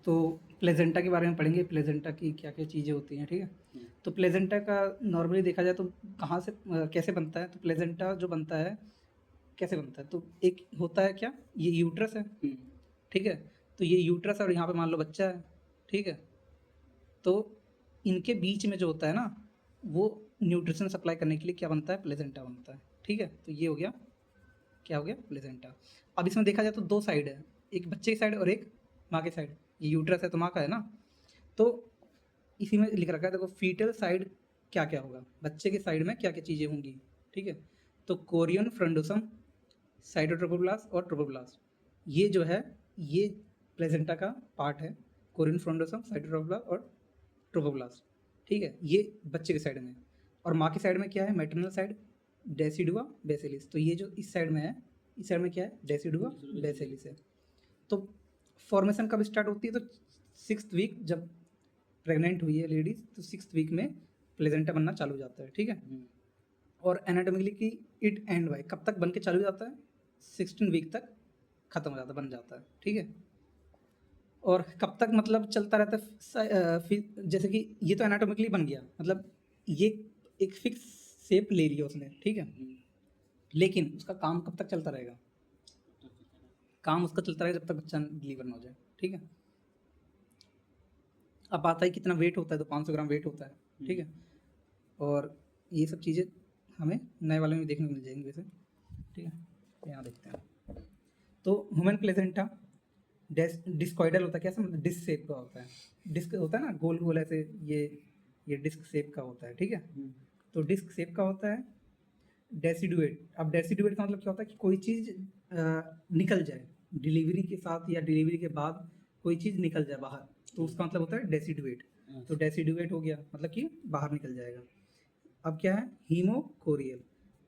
तो प्लेज़ेंटा के बारे में पढ़ेंगे, प्लेज़ेंटा की क्या-क्या चीज़ें होती हैं, ठीक है? तो प्लेज़ेंटा का नॉर्मली देखा जाए तो कहाँ से कैसे बनता है? तो प्लेज़ेंटा जो बनता है, कैसे बनता है? तो एक होता है क्या? ये यूट्रस है, ठीक है? तो ये यूट्रस है और यहाँ पे मान लो बच्चा है, ठीक है? तो इनके बीच में जो होता है ना, वो न्यूट्रिशन सप्लाई करने के लिए क्या बनता है? प्लेज़ेंटा बनता है, ठीक है? तो ये हो गया, क्या हो गया? प्लेज़ेंटा। अब इसमें देखा जाए तो 2 साइड है, एक बच्चे की साइड और एक माँ की साइड। ये यूट्रस है तो माँ का है ना, तो इसी में लिख रखा है देखो फीटल साइड क्या-क्या होगा, बच्चे के साइड में क्या-क्या चीज़ें होंगी, ठीक है? तो कोरियन फ्रंडोसम, साइटोट्रोपोब्लास्ट और ट्रोपोब्लास्ट, ये जो है ये प्लेज़ेंटा का पार्ट है। कोरियन फ्रंडोसम, साइटोट्रोपोब्लास्ट और ट्रोपोब्लास्ट, ठीक है? ये बच्चे के साइड में। और माँ की साइड में क्या है? Maternal side decidua basalis. तो ये जो इस साइड में है, इस साइड में क्या है? डेसिडुआ बेसिलिस है। तो फॉर्मेशन कब स्टार्ट होती है? तो 6th वीक जब प्रेग्नेंट हुई है लेडीज़, तो 6th वीक में प्लेज़ेंटा बनना चालू हो जाता है, ठीक है? और एनाटॉमिकली कि इट एंड बाय कब तक बन के चालू हो जाता है? 16 वीक तक खत्म हो जाता है, बन जाता है, ठीक है? और कब तक मतलब चलता रहता है? फिर जैसे कि ये तो एनाटॉमिकली बन गया, मतलब ये एक फिक्स शेप ले लिया उसने, ठीक है? लेकिन उसका काम कब तक चलता रहेगा? काम उसका चलता रहेगा जब तक बच्चा डिलीवर ना हो जाए, ठीक है? अब बात आई कितना वेट होता है, तो 500 ग्राम वेट होता है, ठीक है? और ये सब चीज़ें हमें नए वाले में देखने को मिल जाएंगी वैसे, ठीक है? तो यहाँ देखते हैं। तो ह्यूमन प्लेज़ेंटा डिस्कॉइडल होता है, कैसा मतलब डिस्क शेप का होता है। डिस्क होता है ना गोल गोल ऐसे, ये डिस्क शेप का होता है, ठीक है? तो डिस्क शेप का होता है। डेसिडुएट, अब डेसिडुएट का मतलब क्या होता है कि कोई चीज़ निकल जाए डिलीवरी के साथ या डिलीवरी के बाद, कोई चीज़ निकल जाए बाहर, तो उसका मतलब होता है डेसिडुएट। तो डेसिडुएट हो गया मतलब कि बाहर निकल जाएगा। अब क्या है? हीमोकोरियल,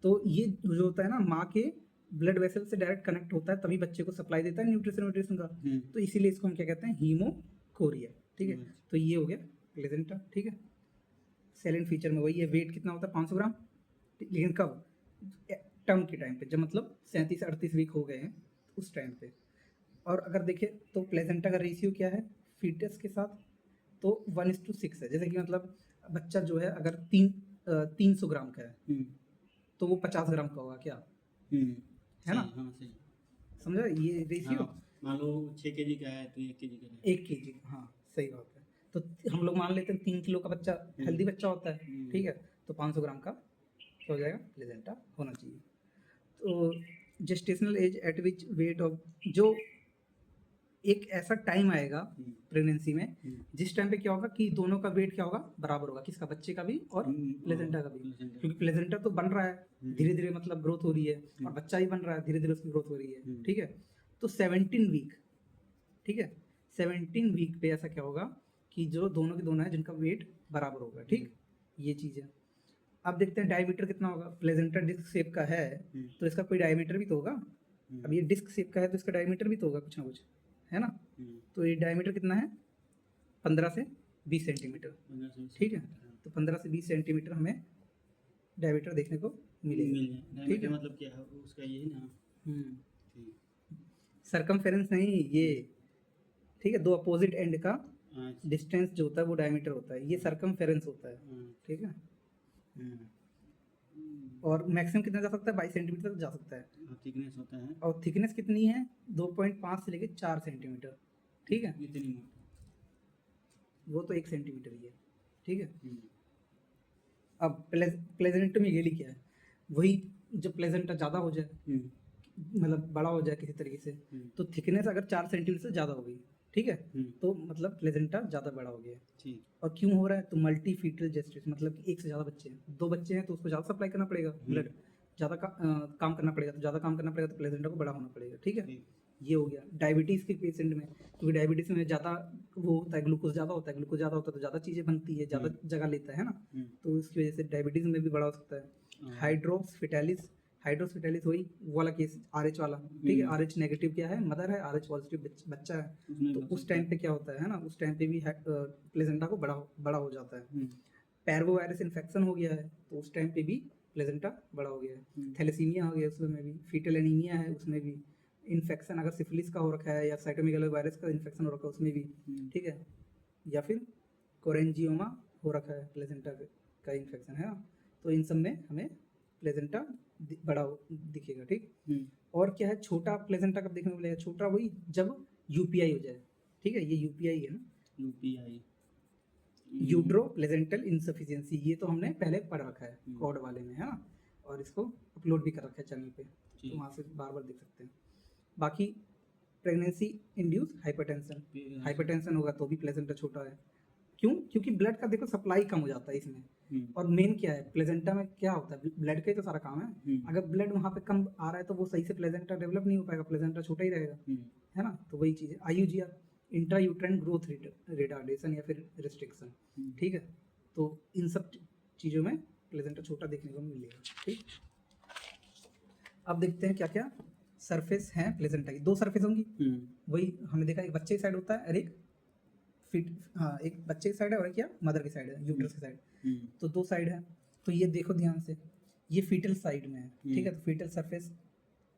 तो ये जो होता है ना माँ के ब्लड वेसल से डायरेक्ट कनेक्ट होता है, तभी बच्चे को सप्लाई देता है न्यूट्रिशन का। तो इसीलिए इसको हम क्या कहते हैं? हीमोकोरियल, ठीक है? तो ये हो गया प्लेज़ेंटा, ठीक है? सेलेंट फीचर में वही है, वेट कितना होता है? 500 ग्राम। लेकिन कब? टर्म के टाइम पे, जब मतलब 37-38 वीक हो गए हैं, उस टाइम पे। और अगर देखें तो प्लेज़ेंटा का रेशियो क्या है फीटस के साथ? तो 1:6 है। जैसे कि मतलब बच्चा जो है अगर 300 ग्राम का है, तो वो 50 ग्राम का होगा क्या? है ना? हाँ सही। समझा ये रेशियो? हाँ, मान लो 6 केजी का है तो 1 केजी का है। 1 केजी, हाँ, सही बात है। तो हम लोग मान लेते हैं 3 किलो का बच्चा हेल्दी बच्चा होता है, ठीक है? तो 500 ग्राम का क्या हो जाएगा? प्लेज़ेंटा होना चाहिए। तो gestational age eight which weight of, जो एक ऐसा टाइम आएगा प्रेगनेंसी में जिस टाइम पे क्या होगा कि दोनों का वेट क्या होगा? बराबर होगा, किसका? बच्चे का भी और प्लेज़ेंटा का भी। क्योंकि प्लेज़ेंटा तो बन रहा है धीरे-धीरे, मतलब ग्रोथ हो रही है, और बच्चा भी बन रहा है धीरे-धीरे, उसकी ग्रोथ हो रही है, ठीक है? तो 17 वीक, ठीक है? 17 वीक पे ऐसा क्या होगा कि जो दोनों के दोनों हैं जिनका वेट बराबर होगा, ठीक? ये चीज़ है। अब देखते हैं डायमीटर कितना होगा। प्लेज़ेंटा डिस्क शेप का है, तो इसका कोई डायमीटर भी तो होगा। अब ये डिस्क शेप का है तो इसका डायमीटर भी तो होगा कुछ ना कुछ, है ना? तो ये डायमीटर कितना है? 15 से 20 सेंटीमीटर, 15 से 20 ठीक है? सेंटीमीटर। तो 15 से 20 सेंटीमीटर हमें डायमीटर देखने को मिलेगा, मिल जाए ठीक डायमीटर है? मतलब क्या है उसका यही ना। ठीक। सरकमफेरेंस नहीं ये, ठीक है? 2 अपोजिट एंड का अच्छा। डिस्टेंस जो होता है वो डायमीटर होता है, ये सरकमफेरेंस होता है, ठीक है? और मैक्सिमम कितना जा सकता है? 22 सेंटीमीटर तक जा सकता है। थिकनेस होता है और थिकनेस कितनी है? 2.5 से लेके 4 सेंटीमीटर, ठीक है? इतनी मोटी। वो तो 1 सेंटीमीटर ही है, ठीक है? अब प्लेज़ेंटमी रियली क्या है? वही, जब प्लेज़ेंटा ज़्यादा हो जाए, मतलब बड़ा हो जाए किसी तरीके से, तो थिकनेस अगर 4 सेंटीमीटर से ज़्यादा हो गई, ठीक है? तो मतलब प्लेज़ेंटा ज़्यादा बड़ा हो गया। ठीक। और क्यों हो रहा है? तो मल्टी फीटल जेस्टेशन, मतलब कि एक से ज़्यादा बच्चे हैं, 2 बच्चे हैं तो उसको ज़्यादा सप्लाई करना पड़ेगा ब्लड, ज़्यादा काम करना पड़ेगा, तो ज़्यादा काम करना पड़ेगा तो प्लेज़ेंटा को बड़ा होना पड़ेगा, ठीक है? ये हो गया। डायबिटीज़ के पेशेंट में, क्योंकि डायबिटीज़ में ज़्यादा वो होता है, ग्लूकोज़ ज़्यादा होता है, ग्लूकोज़ ज़्यादा होता है तो ज़्यादा चीज़ें बनती है, ज़्यादा जगह लेता है ना? तो इसकी वजह से डायबिटीज़ में भी बड़ा हो सकता है। हाइड्रोक्स फिटालिस वही वो वाला केस, आरएच वाला, ठीक है? आरएच नेगेटिव क्या है? मदर है, आरएच पॉजिटिव बच्चा है, तो उस टाइम पे क्या होता है ना? उस टाइम पे भी प्लेज़ेंटा को बड़ा हो जाता है। पैरवोवायरस इन्फेक्शन हो गया है तो उस टाइम पे भी प्लेज़ेंटा बड़ा हो गया है। थैलेसीमिया हो गया उसमें भी, फीटल एनीमिया है उसमें भी, इन्फेक्शन अगर सिफिलिस का हो रखा है या साइटोमेगालो वायरस का इन्फेक्शन हो रखा है उसमें भी, ठीक है, या फिर कोरेंजियोमा हो रखा है प्लेजेंटा का इन्फेक्शन है ना, तो इन सब में हमें प्लेजेंटा बड़ा दिखेगा, ठीक। और क्या है, छोटा प्लेजेंटा कब देखने को मिलेगा, छोटा वही जब यूपीआई हो जाए, ठीक है, ये यूपीआई है ना, यूपीआई, यूट्रो प्लेजेंटल इंसफिशियंसी, ये तो हमने पहले पढ़ रखा है कोड वाले में, है ना, और इसको अपलोड भी कर रखा है चैनल पे, तो वहाँ से बार बार देख सकते हैं। बाकी प्रेगनेंसी इंड्यूस हाइपरटेंशन होगा तो भी प्लेजेंटा छोटा है, क्यों, क्योंकि ब्लड का देखो सप्लाई कम हो जाता है इसमें, और मेन क्या है प्लेजेंटा में क्या होता है, ब्लड का ही तो सारा काम है, अगर ब्लड वहाँ पे कम आ रहा है तो वो सही से प्लेजेंटा डेवलप नहीं हो पाएगा, प्लेजेंटा छोटा ही रहेगा, है ना, तो वही चीज़ है। IUGR intra uterine growth retardation या फिर रिस्ट्रिक्शन, ठीक है, तो इन सब चीज़ों में प्लेजेंटा छोटा देखने को मिलेगा, ठीक। अब देखते हैं क्या क्या सरफेस हैं प्लेजेंटा की, 2 सरफेस होंगी, वही हमने देखा, एक बच्चे की साइड होता है और एक हाँ, एक बच्चे की साइड है और एक क्या मदर की साइड है, यूट्रस की साइड, तो 2 साइड है, तो ये देखो ध्यान से, ये फीटल साइड में है, ठीक है, तो फीटल सरफेस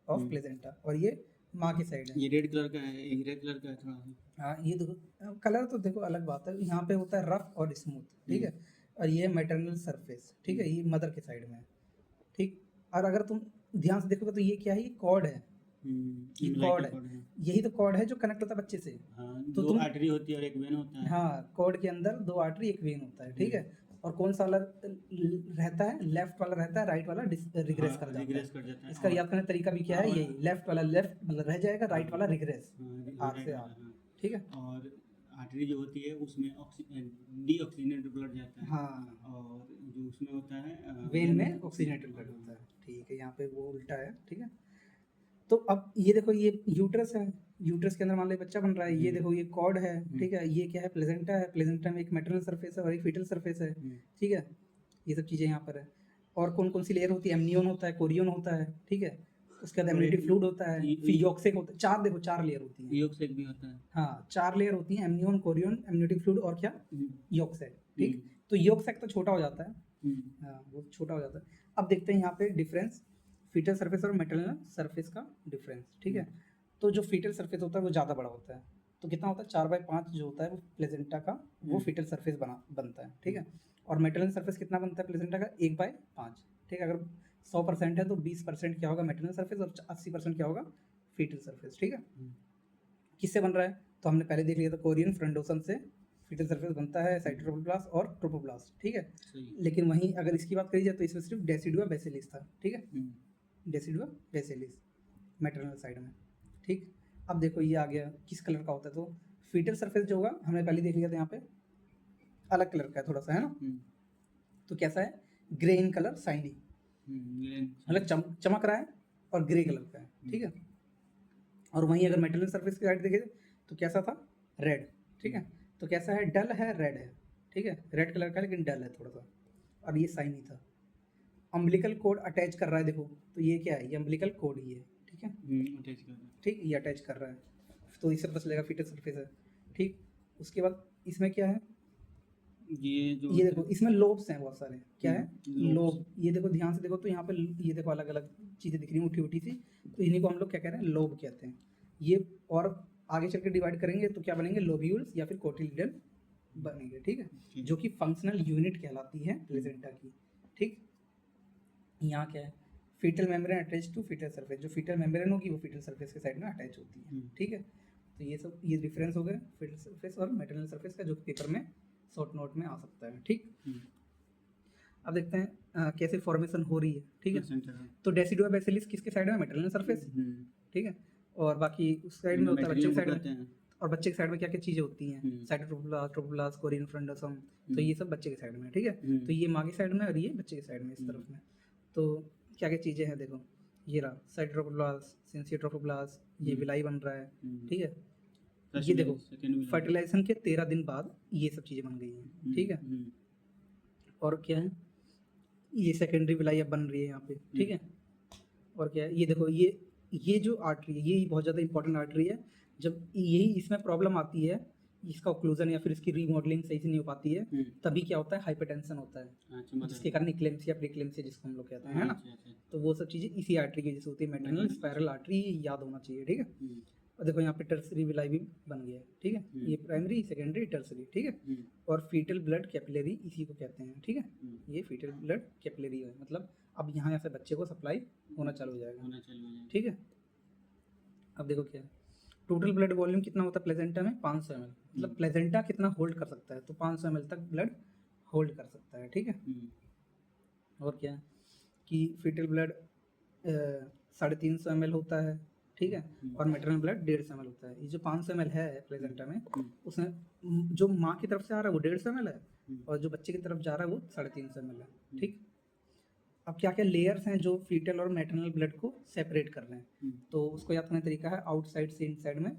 ऑफ प्लेजेंटा, और ये माँ की साइड है, ये रेड कलर का है, ये रेड कलर का है थोड़ा। हाँ, ये देखो कलर तो देखो अलग बात है, यहाँ पे होता है रफ और स्मूथ, ठीक है, और ये मैटरनल सरफेस, ठीक है, ये मदर के साइड में है, ठीक। और अगर तुम ध्यान से देखोगे तो ये क्या है, ये कॉर्ड है, ये कॉर्ड है, यही तो कॉर्ड है जो कनेक्ट होता है बच्चे से, हाँ, तो 2 तुम आर्टरी होती है और 1 वेन होता है, हाँ, कॉर्ड के अंदर 2 आर्टरी 1 वेन होता है, ठीक है, और कौन सा वाला रहता है, लेफ्ट वाला रहता है, राइट वाला रिग्रेस हाँ, कर जाता रिग्रेस है, कर जाता है, इसका और याद करने का तरीका भी क्या है, और- यही लेफ्ट वाला लेफ्ट मतलब रह जाएगा, राइट वाला रिग्रेस, हाँ, आर से आर, हाँ, ठीक है, और आर्टरी जो होती है उसमें डीऑक्सीजनेटेड ब्लड जाता है, हाँ, और जो उसमें होता है वेन में ऑक्सीजनेटेड ब्लड होता है, ठीक है, यहाँ पे वो उल्टा है, ठीक है। तो अब ये देखो, ये यूट्रस है, यूट्रस के अंदर मान लो बच्चा बन रहा है, ये देखो ये कॉर्ड है, ठीक है, ये क्या है, प्लेजेंटा है, प्लेजेंटा में एक मैटरनल सरफेस है और एक फीटल सरफेस है, ठीक है, ये सब चीज़ें यहाँ पर है। और कौन कौन सी लेयर होती है, एमनियोन होता है, कोरियन होता है, ठीक है, उसके बाद एमनियोटिक फ्लूइड होता है, फिर योक्सेक होता है, 4 देखो 4 लेयर होती है, योक्सेक भी होता है, हाँ 4 लेयर होती है, एमनियोन, कोरियन, एमनियोटिक फ्लूइड और क्या, योक्सेक, ठीक। तो योक्सेक तो छोटा हो जाता है, हाँ वो छोटा हो जाता है। अब देखते हैं यहाँ पे डिफरेंस फीटल सरफेस और मैटरनल सरफेस का डिफरेंस, ठीक है। तो जो फीटल सरफेस होता है वो ज़्यादा बड़ा होता है, तो कितना होता है 4/5 जो होता है वो प्लेजेंटा का वो फीटल सरफेस बनता है, ठीक है, और मैटरनल सरफेस कितना बनता है प्लेजेंटा का 1/5, ठीक है। अगर 100% है तो 20% क्या होगा मैटरनल सरफेस और 80% क्या होगा फीटल सरफेस, ठीक है। किससे बन रहा है, तो हमने पहले देख लिया था, कोरियन फ्रंडोसम से फीटल सरफेस बनता है, साइटोप्लाज्म और ट्रोपोप्लास्ट, ठीक है। लेकिन वहीं अगर इसकी बात करी जाए तो इसमें सिर्फ डेसिडुआ बेसिलिस था, ठीक है, डेसिडुआ बेसिलिस मैटरनल साइड में, ठीक। अब देखो ये आ गया किस कलर का होता है, तो फीटल सरफेस जो होगा हमने पहले देख लिया था, यहाँ पे अलग कलर का है थोड़ा सा, है ना, तो कैसा है, ग्रे इन कलर, शाइनी, मतलब चमक रहा है और ग्रे कलर का है, ठीक है। और वहीं अगर मैटरनल सरफेस की साइड देखें तो कैसा था, रेड, ठीक है, तो कैसा है, डल है, रेड है, ठीक है, रेड कलर का लेकिन डल है थोड़ा सा, और ये शाइनी था। अम्बिलिकल कोड अटैच कर रहा है, देखो तो ये क्या है, ये अम्बिलिकल कोड ही है, ठीक है, अटैच कर रहा है, ठीक, ये अटैच कर रहा है, तो इससे पता चलेगा फीटल सरफेस है, ठीक। उसके बाद इसमें क्या है, ये देखो इसमें लोब्स हैं बहुत सारे, क्या है, लोब, ये देखो ध्यान से देखो तो यहाँ पे ये देखो अलग अलग चीज़ें दिख रही हैं, उठी उठी सी, तो इन्हीं को हम लोग क्या कह रहे हैं, लोब कहते हैं ये, और आगे चल के डिवाइड करेंगे तो क्या बनेंगे, लोब्यूल्स या फिर कोटिलिडन बनेंगे, ठीक है, जो कि फंक्शनल यूनिट कहलाती है प्लेजेंटा की, ठीक। यहाँ क्या है, fetal membrane attach to fetal surface, जो फीटल मेम्ब्रेन होगी वो फीटल सरफेस के साइड में अटैच होती है, ठीक है। तो ये सब ये डिफरेंस हो गए फीटल सरफेस और मैटरनल सरफेस का, जो पेपर में शॉर्ट नोट में आ सकता है, ठीक। अब देखते हैं कैसे फॉर्मेशन हो रही है, ठीक है। तो डेसिडुआ बेसिलिस किसके साइड में, मैटरनल सरफेस, ठीक है, और बाकी उस साइड में होता है बच्चे की साइड में, और बच्चे की साइड में क्या क्या चीज़ें होती हैं, साइटोप्लाज्म, ट्रोपोप्लास्ट, कोरियन फ्रंडोसम, तो ये सब बच्चे की साइड में, ठीक है। तो ये माँ की साइड में और ये बच्चे की साइड में इस तरफ में, तो क्या क्या चीज़ें हैं देखो, ये रहा साइटोप्लाज्म, सेंसियोट्रोफोब्लास्ट, ये विलाई बन रहा है, ठीक है। ये देखो फर्टिलाइजेशन के 13 दिन बाद ये सब चीज़ें बन गई हैं, ठीक है। और क्या है, ये सेकेंडरी विलाई अब बन रही है यहाँ पे, ठीक है। और क्या है, ये देखो ये जो आर्टरी है ये बहुत ज़्यादा इंपॉर्टेंट आर्टरी है, जब यही इसमें प्रॉब्लम आती है इसका ओक्लूजन या फिर इसकी रीमॉडलिंग सही से नहीं हो पाती है, तभी क्या होता है, हाइपरटेंशन होता है, अच्छा मतलब जिसके कारण इक्लेम्सिया प्रीक्लेम्सिया जिसको हम लोग कहते हैं, है ना। अच्छा अच्छा तो वो सब चीज़ें इसी आर्टरी की वजह से होती है, मैटरनल स्पायरल आर्टरी, याद होना चाहिए, ठीक है। और देखो यहाँ पे टर्सरी विलाई भी बन गया है, ठीक है, ये प्राइमरी सेकेंडरी टर्सरी, ठीक है। और फीटल ब्लड कैपिलरी इसी को कहते हैं, ठीक है। ये फीटल ब्लड कैपिलरी है, मतलब अब यहाँ से बच्चे को सप्लाई होना चालू हो जाएगा, ठीक है। अब देखो क्या है, टोटल ब्लड वॉल्यूम कितना होता है प्लेजेंटा में, 500 ml, मतलब प्लेजेंटा कितना होल्ड कर सकता है, तो 500 ml तक ब्लड होल्ड कर सकता है, ठीक है। और क्या है कि फीटल ब्लड 350 ml होता है, ठीक है, और मैटरनल ब्लड 150 ml होता है। ये जो 500 ml है प्लेजेंटा में, उसमें जो माँ की तरफ से आ रहा है वो 150 ml है, और जो बच्चे की तरफ जा रहा है वो 350 ml है, ठीक। अब क्या क्या लेयर्स हैं जो फीटल और मैटरनल ब्लड को सेपरेट कर रहे हैं, तो उसको याद करने का तरीका है आउटसाइड से इनसाइड में।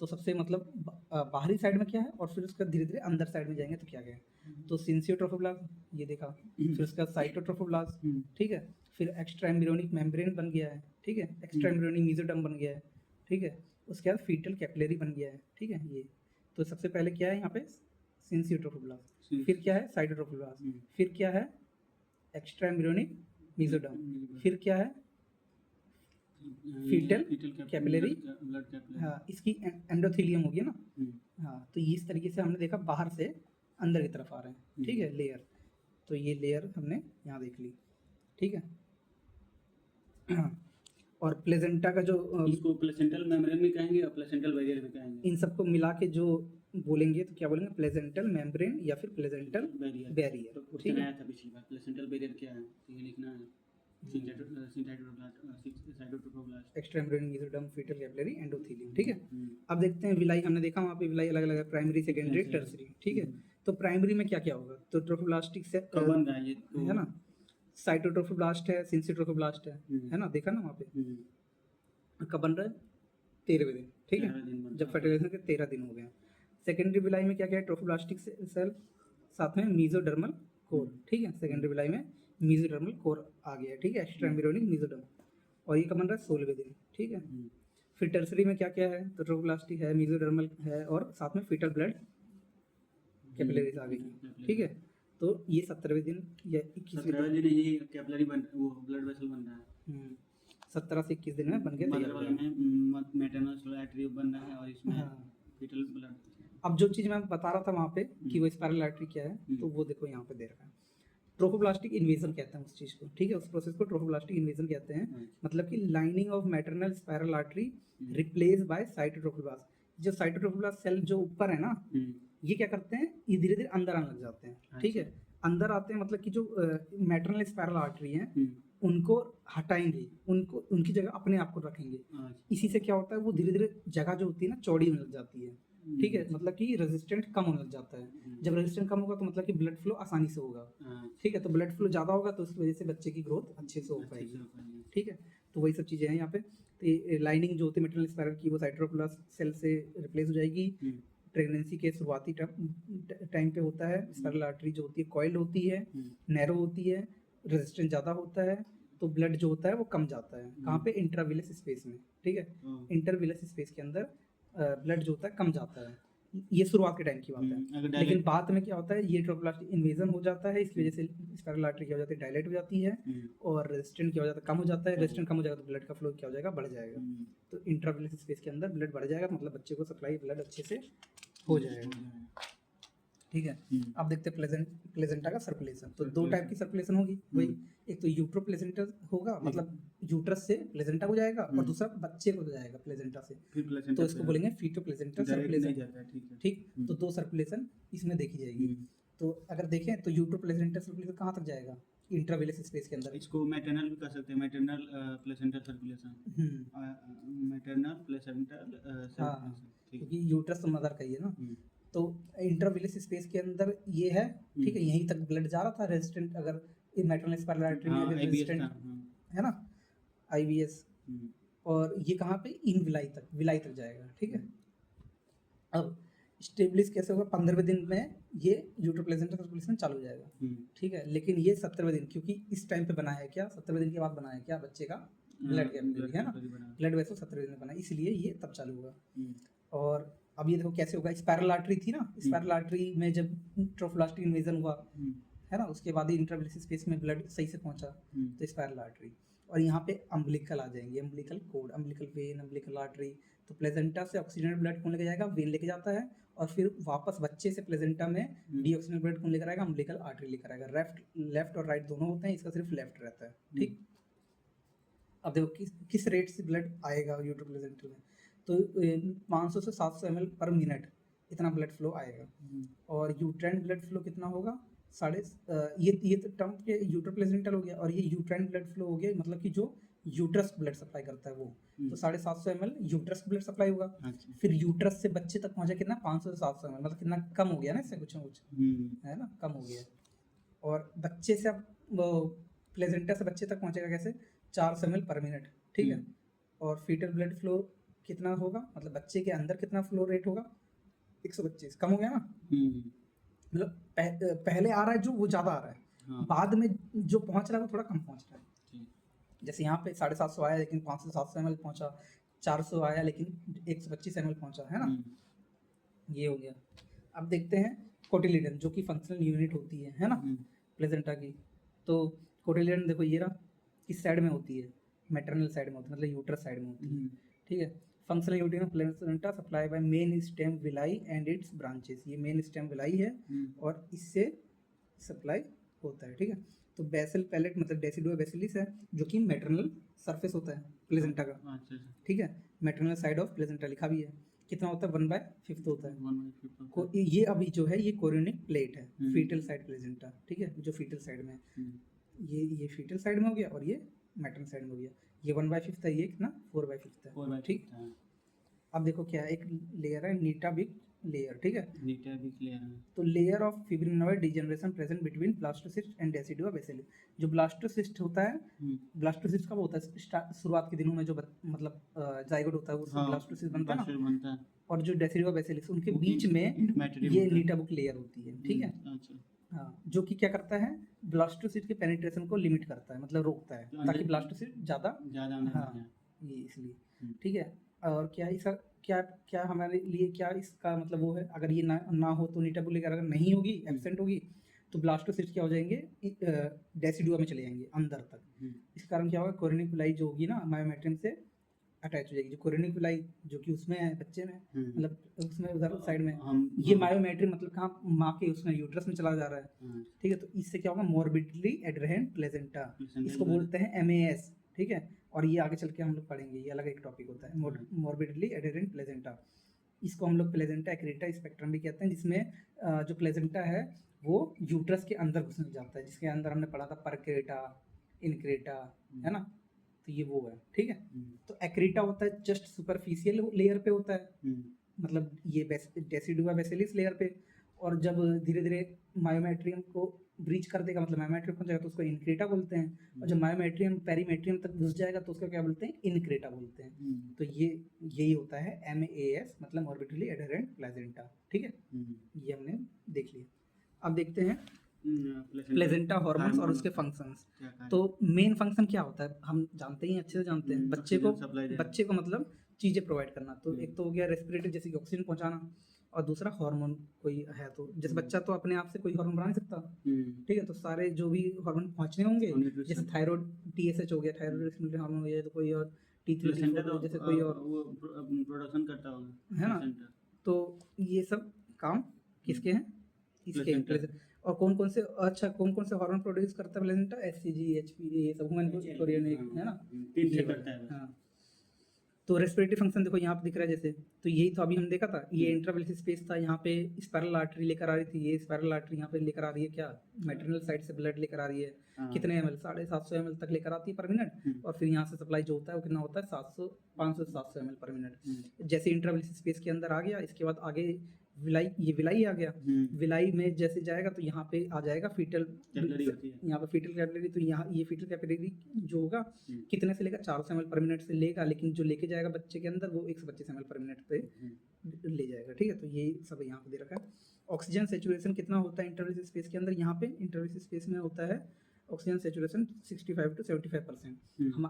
तो सबसे मतलब बाहरी साइड में क्या है, और फिर उसका धीरे धीरे अंदर साइड में जाएंगे तो क्या क्या है, तो सिंसियोट्रोफोब्लास्ट ये देखा, फिर उसका साइटोट्रोफोब्लास्ट, ठीक है, फिर एक्स्ट्रा एम्ब्रियोनिक मेम्ब्रेन बन गया है, ठीक है, एक्स्ट्रा एम्ब्रियोनिक मेसोडर्म बन गया है, ठीक है, उसके बाद फीटल कैपिलरी बन गया है, ठीक है। ये तो सबसे पहले क्या है यहाँ पे, सिंसियोट्रोफोब्लास्ट, फिर क्या है साइटोट्रोफोब्लास्ट, फिर क्या है एक्स्ट्रा एम्ब्रियोनिक मेसोडर्म, फिर क्या है फीटल कैपिलरी, हाँ इसकी एंडोथीलियम होगी ना, हाँ। तो ये इस तरीके से हमने देखा बाहर से अंदर की तरफ आ रहे हैं, ठीक है, लेयर। तो ये लेयर हमने यहाँ देख ली, ठीक है। और प्लेजेंटा का जो इसको प्लेसेंटल मेम्ब्रेन में कहेंगे और प्लेसेंटल बैरियर में कहेंगे, इन सबको मिला के जो बोलेंगे तो क्या बोलेंगे, प्लेजेंटल मेम्ब्रेन या फिर प्लेजेंटल बैरियर, तो ठीक क्वेश्चन है। आया था पिछली बार, प्लेसेंटल बैरियर क्या है, तो ये लिखना है, cytotrophoblast, extra embryonic mesoderm fetal capillary endothelium, ठीक है। अब देखते हैं विलाई, हमने देखा वहाँ पे विलाई अलग अलग है, प्राइमरी सेकेंडरी टर्सरी, ठीक है। तो प्राइमरी में क्या क्या होगा, तो ट्रोफोब्लास्टिक से कब बन रहा है ये तो, है ना, साइटोट्रोफोब्लास्ट है, सिंसियोट्रोफोब्लास्ट है ना, देखा ना वहाँ पे कब बन रहा है, 13वें दिन, ठीक है, जब फर्टिलाइजेशन के 13 दिन हो गए। सेकेंडरी विलाई में क्या क्या है, ट्रोफोब्लास्टिक सेल, साथ में मीजोडर्मल कोर, ठीक है, सेकेंडरी विलाई में मीजोडर्मल कोर आ गया, ठीक है, एक्स्ट्रा एम्ब्रियोनिक मीजोडर्म, और ये कब बन रहा है, 16वें दिन, ठीक है। फिर टर्सरी में क्या क्या है, तो ट्रोफोब्लास्टिक है, मीजोडर्मल है, और साथ में फीटल ब्लड कैपिलरीज आ गई, ठीक है। तो ये 17वें दिन या 21वें दिन ये कैपिलरी बन, वो ब्लड वेसल बन रहा है, 17 से 21 दिन में बन गया मदर वाले में मैटरनल आर्टरी बन रहा है, और इसमें फीटल ब्लड। अब जो चीज़ मैं बता रहा था वहाँ पे कि वो स्पायरल आर्टरी क्या है, तो वो देखो यहाँ पे दे रखा है, ट्रोफोब्लास्टिक इन्वेजन कहते हैं उस चीज़ को, ठीक है, उस प्रोसेस को ट्रोफोब्लास्टिक इन्वेजन कहते हैं। मतलब कि lining of maternal spiral artery replace by cytotrophoblast. जो साइटोट्रोफोब्लास्ट सेल जो ऊपर है ना, ये क्या करते हैं, ये धीरे धीरे अंदर आने लग जाते हैं, ठीक है, अंदर आते हैं, मतलब कि जो मैटरनल स्पायरल आर्टरी हैं उनको हटाएंगे, उनको उनकी जगह अपने आप को रखेंगे। इसी से क्या होता है, वो धीरे धीरे जगह जो होती है ना चौड़ी होने लग जाती है, ठीक है, मतलब कि रेजिस्टेंट कम होने लग जाता है। जब रेजिस्टेंट कम होगा तो मतलब कि ब्लड फ्लो आसानी से होगा, ठीक है, तो ब्लड फ्लो ज़्यादा होगा तो उसकी वजह से बच्चे की ग्रोथ अच्छे से हो पाएगी, ठीक है। तो वही सब चीज़ें हैं यहाँ पे। तो लाइनिंग जो होती है मैटरनल स्पायरल की वो साइटोप्लाज्म सेल से रिप्लेस हो जाएगी। प्रेगनेंसी के शुरुआती टाइम पे होता है, स्पायरल आर्टरी जो होती है कॉइल्ड होती है, नैरो होती है, रेजिस्टेंस ज़्यादा होता है, तो ब्लड जो होता है वो कम जाता है। कहाँ पे, इंट्राविलस स्पेस में, ठीक है, इंटरविलस स्पेस के अंदर ब्लड जो होता है कम जाता है। ये शुरुआत के टाइम की बात है, लेकिन बाद में क्या होता है, ये ट्रोफोब्लास्टिक इन्वेजन हो जाता है, इसकी वजह से स्पायरल आर्टरी क्या हो जाती है, डायलेट हो जाती है, और रेजिस्टेंट क्या हो जाता है, कम हो जाता है। रेजिस्टेंट कम हो जाएगा तो ब्लड का फ्लो क्या हो जाएगा, बढ़ जाएगा। तो इंट्राविलस स्पेस के अंदर ब्लड बढ़ जाएगा, मतलब बच्चे को सप्लाई ब्लड अच्छे से हो जाएगा, ठीक है। अब देखते हैं प्लेजेंटा का सर्कुलेशन। तो दो टाइप की सर्कुलेशन होगी, वही एक तो यूट्रो प्लेजेंटा होगा, मतलब यूट्रस से प्लेजेंटा को जाएगा, और दूसरा बच्चे को जाएगा प्लेजेंटा से, तो इसको बोलेंगे फीटो प्लेजेंटा सर्कुलेशन, ठीक। तो दो सर्कुलेशन इसमें देखी जाएगी। तो अगर देखें तो यूट्रो प्लेजेंटा सर्कुलेशन कहाँ तक जाएगा, इंट्राविलस स्पेस के अंदर। इसको मैटरनल भी कर सकते हैं, maternal placental circulation, maternal placental circulation, क्योंकि यूट्रस तो मदर का ही है ना। तो इंटरविलस स्पेस के अंदर ये है, ठीक है, यहीं तक ब्लड जा रहा था रेजिस्टेंट, अगर मैटरनल स्पायरल आर्टरी में अगर रेजिस्टेंट है ना, आईवीएस, और ये कहाँ पे, इन विलाई तक जाएगा, ठीक है। अब स्टेब्लिश कैसे होगा, 15वें दिन में ये यूट्रोप्लेसेंटा सर्कुलेशन चालू हो जाएगा, ठीक है, लेकिन ये 17वें दिन, क्योंकि इस टाइम पे बना है क्या, 17वें दिन के बाद बना है क्या बच्चे का ब्लड कैपिलरी, है ना, ब्लड वेसल 17वें दिन में बना है, इसलिए ये तब चालू होगा। और अब ये देखो कैसे होगा, स्पाइरल आर्टरी थी ना, स्पाइरल आर्टरी में जब ट्रोफोब्लास्टिक इन्वेजन हुआ है ना, उसके बाद ही इंट्रावेसिल स्पेस में ब्लड सही से पहुंचा, तो स्पाइरल आर्टरी। और यहाँ पे अम्बिलिकल आ जाएंगे, umbilical cord, umbilical when, umbilical artery. तो प्लेजेंटा से ऑक्सीजनेटेड ब्लड कौन लेके जाएगा, वेन लेके जाता है, और फिर वापस बच्चे से प्लेजेंटा में डीऑक्सीजनेटेड ब्लड कौन लेकर आएगा, अम्बिलिकल आर्टरी लेकर आएगा। लेफ्ट और राइट दोनों होते हैं, इसका सिर्फ लेफ्ट रहता है, ठीक। अब देखो किस रेट से ब्लड आएगा यूट्रो प्लेजेंटा में, तो 500 से 700 ml पर मिनट इतना ब्लड फ्लो आएगा। और यूट्राइन ब्लड फ्लो कितना होगा, ये तो टर्म के यूट्रो प्लेजेंटल हो गया, और ये यूट्राइन ब्लड फ्लो हो गया, मतलब कि जो यूट्रस ब्लड सप्लाई करता है वो, तो 750 ml यूट्रस ब्लड सप्लाई होगा। फिर यूट्रस से बच्चे तक पहुंचा कितना, 500 से 700 ml, मतलब कितना कम हो गया ना, इससे कुछ ना कुछ है ना, कम हो गया। और बच्चे से अब प्लेजेंटा से बच्चे तक पहुंचेगा कैसे, 400 ml पर मिनट, ठीक है। और फीटल ब्लड फ्लो कितना होगा, मतलब बच्चे के अंदर कितना फ्लो रेट होगा, 125, कम हो गया ना। मतलब पहले आ रहा है जो, वो ज़्यादा आ रहा है, बाद में जो पहुंच रहा है वो थोड़ा कम पहुंच रहा है। जैसे यहाँ पे 750 आया लेकिन 500 से 700 ml पहुंचा, 400 आया लेकिन 125 ml पहुंचा, है ना, ये हो गया। अब देखते हैं कोटिलिडन, जो कि फंक्शनल यूनिट होती है ना प्लेजेंटा की। तो कोटिलिडन देखो ये रहा, किस साइड में होती है, मैटरनल साइड में होती है, मतलब यूट्रस साइड में होती है, ठीक है। Functional unit of placenta supply bye main stem villi and it's branches, ये मेन स्टेम विलाई है और इससे सप्लाई होता है, ठीक है। तो बेसल पैलेट मतलब डेसिडुआ बेसिलिस है, जो कि मैटरनल सरफेस होता है प्लेजेंटा का, ठीक है। मैटरनल साइड ऑफ प्लेजेंटा लिखा भी है, कितना होता है, 1/5 होता है। ये अभी जो है ये कोरियोनिक प्लेट है, फीटल साइड प्लेजेंटा, ठीक है, जो फीटल साइड में ये फीटल साइड में हो गया, और ये मैटरनल साइड में हो गया। ये 1/5 था, ये कितना 4/5 था, ठीक। अब देखो क्या है, एक लेयर है नीटाबिक लेयर, ठीक है, नीटाबिक लेयर। तो layer of fibrinoid degeneration present between blastocyst and decidua basalis. जो ब्लास्टोसिस्ट होता है, ब्लास्टोसिस्ट कब होता है, शुरुआत के दिनों में जो मतलब जाइगोट होता है उससे ब्लास्टोसिस्ट बनता है ना, और जो डेसिडुआ बेसिलिस उनके बीच में ये नीटाबिक लेयर होती है, ठीक है। हाँ, जो कि क्या करता है, ब्लास्टोसिस्ट के पेनिट्रेशन को लिमिट करता है, मतलब रोकता है, ताकि ब्लास्टोसिस्ट ज़्यादा, हाँ ये इसलिए, ठीक है। और क्या इसका क्या हमारे लिए क्या इसका मतलब वो है, अगर ये ना हो तो नीटाबिक लेयर अगर नहीं होगी, एब्सेंट होगी, तो ब्लास्टोसिस्ट क्या हो जाएंगे, डेसिडुआ में चले जाएंगे अंदर तक। इस कारण क्या होगा, कोरियोनिकुलाई जो होगी ना मायोमेट्रियम से अटैच हो जाएगी, जो कोरियोनिकुलाई जो कि उसमें है बच्चे में, मतलब उसमें उधर साइड में, ये मायोमेट्रियम मतलब कहाँ, माँ के उसमें यूट्रस में चला जा रहा है, ठीक है। तो इससे क्या होगा, मॉर्बिडली एडहेरेंट प्लेजेंटा, इसको बोलते हैं MAS, ठीक है। और ये आगे चल के हम लोग पढ़ेंगे, ये अलग एक टॉपिक होता है, मॉर्बिडली एडहेरेंट प्लेजेंटा। इसको हम लोग प्लेजेंटा एक्रेटा स्पेक्ट्रम भी कहते हैं, जिसमें जो प्लेजेंटा है वो यूट्रस के अंदर घुसने जाता है, जिसके अंदर हमने पढ़ा था परक्रेटा, इनक्रेटा, है ना, तो ये वो है, ठीक है। तो एक्रेटा होता है जस्ट सुपरफिशियल लेयर पे होता है, मतलब ये डेसिडुआ बेसिलिस लेयर पे, और जब धीरे धीरे मायोमेट्रियम को ब्रीच कर देगा, मतलब मायोमेट्रियम पहुंच जाएगा तो उसको इनक्रेटा बोलते हैं, और जब मायोमेट्रियम पेरीमेट्रियम तक घुस जाएगा तो उसको क्या बोलते हैं, इनक्रेटा बोलते हैं। तो ये यही होता है MAS, मतलब मॉर्बिडली एडहेरेंट प्लेजेंटा, ठीक है, ये हमने देख लिया। अब देखते हैं प्लेजेंटा हार्मोन्स और उसके फंक्शंस। तो मेन फंक्शन क्या होता है, हम जानते ही अच्छे से जानते हैं, बच्चे को मतलब चीज़ें प्रोवाइड करना। तो एक तो हो गया रेस्पिरेटरी, जैसे कि ऑक्सीजन पहुंचाना, और दूसरा हार्मोन कोई है तो, जैसे बच्चा तो अपने आप से कोई हार्मोन बना नहीं सकता, ठीक है, तो सारे जो भी हार्मोन पहुंचने होंगे, जैसे थायराइड TSH हो गया, थायराइड हार्मोन हो गया, तो कोई और T3 जैसे कोई और प्रोडक्शन करता होगा, है ना। तो ये सब काम किसके हैं, इसके। और कौन कौन से हार्मोन प्रोड्यूस करता है प्लेजेंटा, HCG, HPA, ये सब ह्यूमन कोरियोनिक, है ना, ये करता है। हाँ, तो रेस्पिरेटरी फंक्शन देखो यहाँ पे दिख रहा है जैसे, तो यही तो अभी हम देखा था, ये इंट्रावेसिल स्पेस था, यहाँ पे स्पाइरल आर्टरी लेकर आ रही थी, ये स्पाइरल आर्टरी यहाँ पे लेकर आ रही है क्या, मैटरनल साइड से ब्लड लेकर आ रही है, कितने ml, 750 ml तक लेकर आती है पर मिनट, और फिर यहाँ से सप्लाई जो होता है वो कितना होता है, 500 से 700 ml पर मिनट। जैसे इंट्रावेसिल स्पेस के अंदर आ गया, इसके बाद आगे विलाई आ गया, विलाई में जैसे जाएगा तो यहाँ पे आ जाएगा फीटल, यहाँ पे फीटल कैपिलरी, तो यहाँ ये फीटल कैपिलरी जो होगा कितने से लेगा, 400 ml पर मिनट से लेगा, लेकिन जो लेके जाएगा बच्चे के अंदर वो 125 ml पर मिनट पे ले जाएगा, ठीक है। तो ये सब यहाँ पे दे रखा है। ऑक्सीजन सेचुरेशन कितना होता है इंटरवेसिल स्पेस के अंदर, यहाँ पे इंटरवेसिल स्पेस में होता है ऑक्सीजन सेचुरेशन 65 to 75%। हम्म,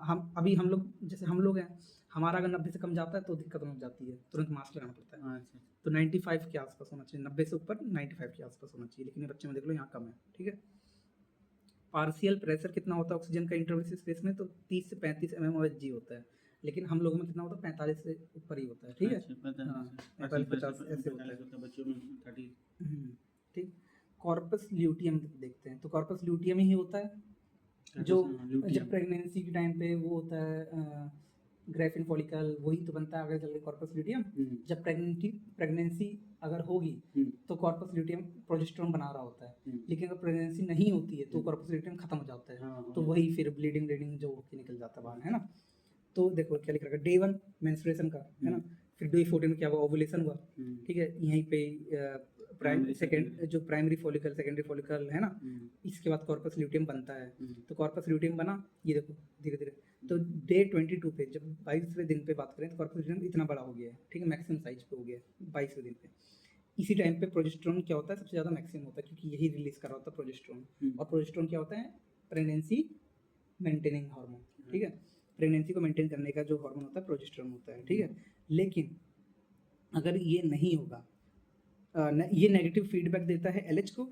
हम लोग जैसे हम लोग हैं, हमारा अगर 90 से कम जाता है तो दिक्कत हो जाती है, तुरंत मास्क लगाना पड़ता है। अच्छा, तो 95 के आसपास होना चाहिए, 90 से ऊपर 95 के आसपास होना चाहिए, लेकिन ये बच्चे में देख लो यहाँ कम है, ठीक है। पार्शियल प्रेशर कितना होता है ऑक्सीजन का इंटरवेसिव स्पेस में, तो 30 से 35 mmHg होता है, लेकिन हम लोगों में कितना होता है, 45 से ऊपर ही होता है, ठीक है। अच्छा, पता हाँ, नहीं 45-50 ऐसे होता है। होता है बच्चों में 30। ठीक। कॉर्पस ल्यूटियम देखते हैं, तो कॉर्पस ल्यूटियम ही होता है जो ल्यूटियम। जब प्रेगनेंसी के टाइम पे वो होता है ग्रेफिन फॉलिकल, वही तो बनता है आगे चल के कॉर्पस ल्यूटियम। जब प्रेगनेंसी अगर होगी तो कॉर्पस ल्यूटियम प्रोजेस्टेरोन बना रहा होता है, लेकिन अगर प्रेगनेंसी नहीं होती है तो कॉर्पस ल्यूटियम खत्म हो जाता है। हाँ, तो वही फिर ब्लीडिंग जो होके निकल जाता है बाहर, है ना। तो देखो क्या लिख रखा है, डे 1 मेंस्ट्रुएशन का, है ना। फिर डे 14 में क्या हुआ, ओवुलेशन हुआ, ठीक है। यहीं पे जो प्राइमरी फॉलिकल, सेकेंडरी फॉलिकल, है ना। इसके बाद कॉर्पस ल्यूटियम बनता है। तो कॉर्पस ल्यूटियम बना, ये देखो धीरे धीरे। तो डे 22 पे, जब 22वें दिन पे बात करें, तो कॉर्पस ल्यूटियम इतना बड़ा हो गया है, ठीक है, मैक्सिमम साइज पे हो गया है 22वें दिन पे। इसी टाइम पे प्रोजेस्टेरोन क्या होता है, सबसे ज़्यादा मैक्सिमम होता है, क्योंकि यही रिलीज कर रहा होता है प्रोजेस्टेरोन। और प्रोजेस्टेरोन क्या होता है, प्रेगनेंसी मेंटेनिंग हार्मोन, ठीक है। प्रेगनेंसी को मेंटेन करने का जो हार्मोन होता है प्रोजेस्टेरोन होता है, ठीक है। लेकिन अगर ये नहीं होगा, ये नेगेटिव फीडबैक देता है एलएच को,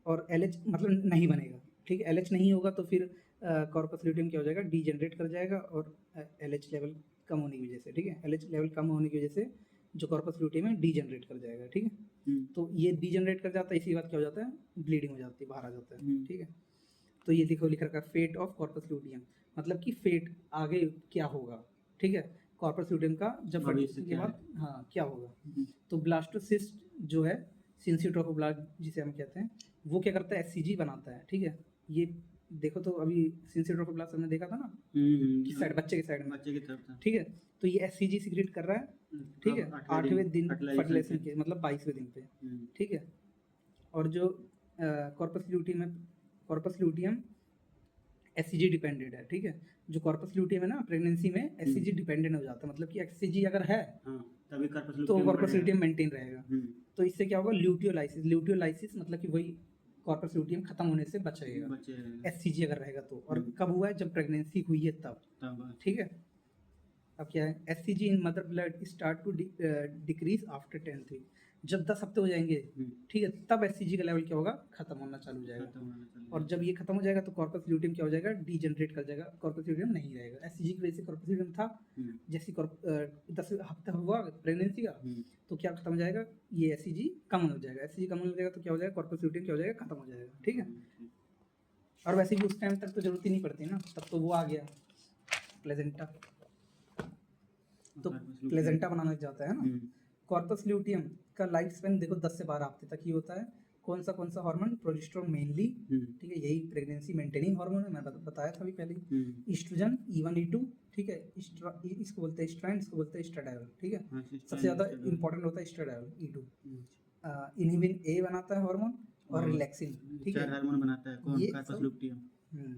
और एलएच मतलब नहीं बनेगा, ठीक है। एलएच नहीं होगा तो फिर कॉर्पस ल्यूटियम क्या हो जाएगा, डीजेनरेट कर जाएगा, और एलएच लेवल कम होने की वजह से, ठीक है, एलएच लेवल कम होने की वजह से जो कॉर्पस ल्यूटियम है डीजेनरेट कर जाएगा, ठीक है। तो ये डीजेनरेट कर जाता है, इसी बात क्या हो जाता है, ब्लीडिंग हो जाती है, बाहर आ जाता है, ठीक है। तो ये देखो लिख रखा है फेट ऑफ कॉर्पस ल्यूटियम, मतलब कि फेट आगे क्या होगा, ठीक है, कॉर्पस ल्यूटियम का जब फर्टिलिटी के बाद हाँ क्या होगा। तो ब्लास्टोसिस्ट जो है, सिंसिट्रोफोब्लास्ट जिसे हम कहते हैं, वो क्या करता है, एससीजी बनाता है, ठीक है। ये देखो तो अभी सिंसिट्रोफोब्लास्ट हमने देखा था ना, किस साइड, बच्चे के साइड में, बच्चे की तरफ था, ठीक है। तो ये एससीजी सीक्रेट कर रहा है, ठीक है, 8वें दिन फर्टिलाइजेशन के, मतलब 22वें दिन पे, ठीक है। और जो कॉर्पस ल्यूटियम है, कॉर्पस ल्यूटियम एससीजी डिपेंडेंट है, ठीक है। जो कॉर्पस ल्यूटियम है ना, प्रेगनेंसी में एससीजी डिपेंडेंट हो जाता है, मतलब कि एससीजी अगर है तभी तो कॉर्पस ल्यूटियम मेंटेन रहेगा। तो इससे क्या होगा, ल्यूटियोलाइसिस, ल्यूटियोलाइसिस मतलब कि वही कॉर्पस ल्यूटियम खत्म होने से बचेगा, एससीजी अगर रहेगा तो। और कब हुआ है, जब प्रेगनेंसी हुई है तब, ठीक है। अब क्या है, SCG in mother blood start to decrease after 10th week, जब 10 हफ्ते हो जाएंगे, ठीक है, तब एससीजी का लेवल क्या होगा, खत्म होना चालू हो जाएगा। और जब ये खत्म हो जाएगा तो कॉर्पस ल्यूटियम क्या हो जाएगा, डीजनरेट कर जाएगा, कॉर्पस ल्यूटियम नहीं रहेगा। एससीजी की वजह से कॉर्पस ल्यूटियम था, जैसे 10 हफ्ता हुआ प्रेगनेंसी का, तो क्या खत्म हो जाएगा, ये एससीजी कम हो जाएगा। एससीजी कम हो जाएगा तो क्या हो जाएगा, कॉर्पस ल्यूटियम क्या हो जाएगा, खत्म हो जाएगा, ठीक है। और वैसे भी उस टाइम तक तो जरूरत ही नहीं पड़ती ना, तब तो वो आ गया प्लेजेंटा, तो प्लेजेंटा बनाना जाता है ना। कॉर्पस ल्यूटियम का लाइफ स्पेन देखो 10 से 12 हफ्ते तक ही होता है। कौन सा हार्मोन, प्रोजेस्टेरोन मेनली, ठीक है, यही प्रेगनेंसी मेंटेनिंग हार्मोन है, मैं बताया था अभी पहले। ईस्ट्रोजन E1 E2, ठीक है, इसको बोलते हैं एस्ट्राइन, इसको बोलते हैं एस्ट्राडायोल, ठीक है। सबसे ज़्यादा इंपॉर्टेंट होता है एस्ट्राडायोल E2। इनहिबिन ए बनाता है हार्मोन, और रिलैक्सिन, ठीक है, हार्मोन बनाता है कौन, ये कॉर्पस ल्यूटियम।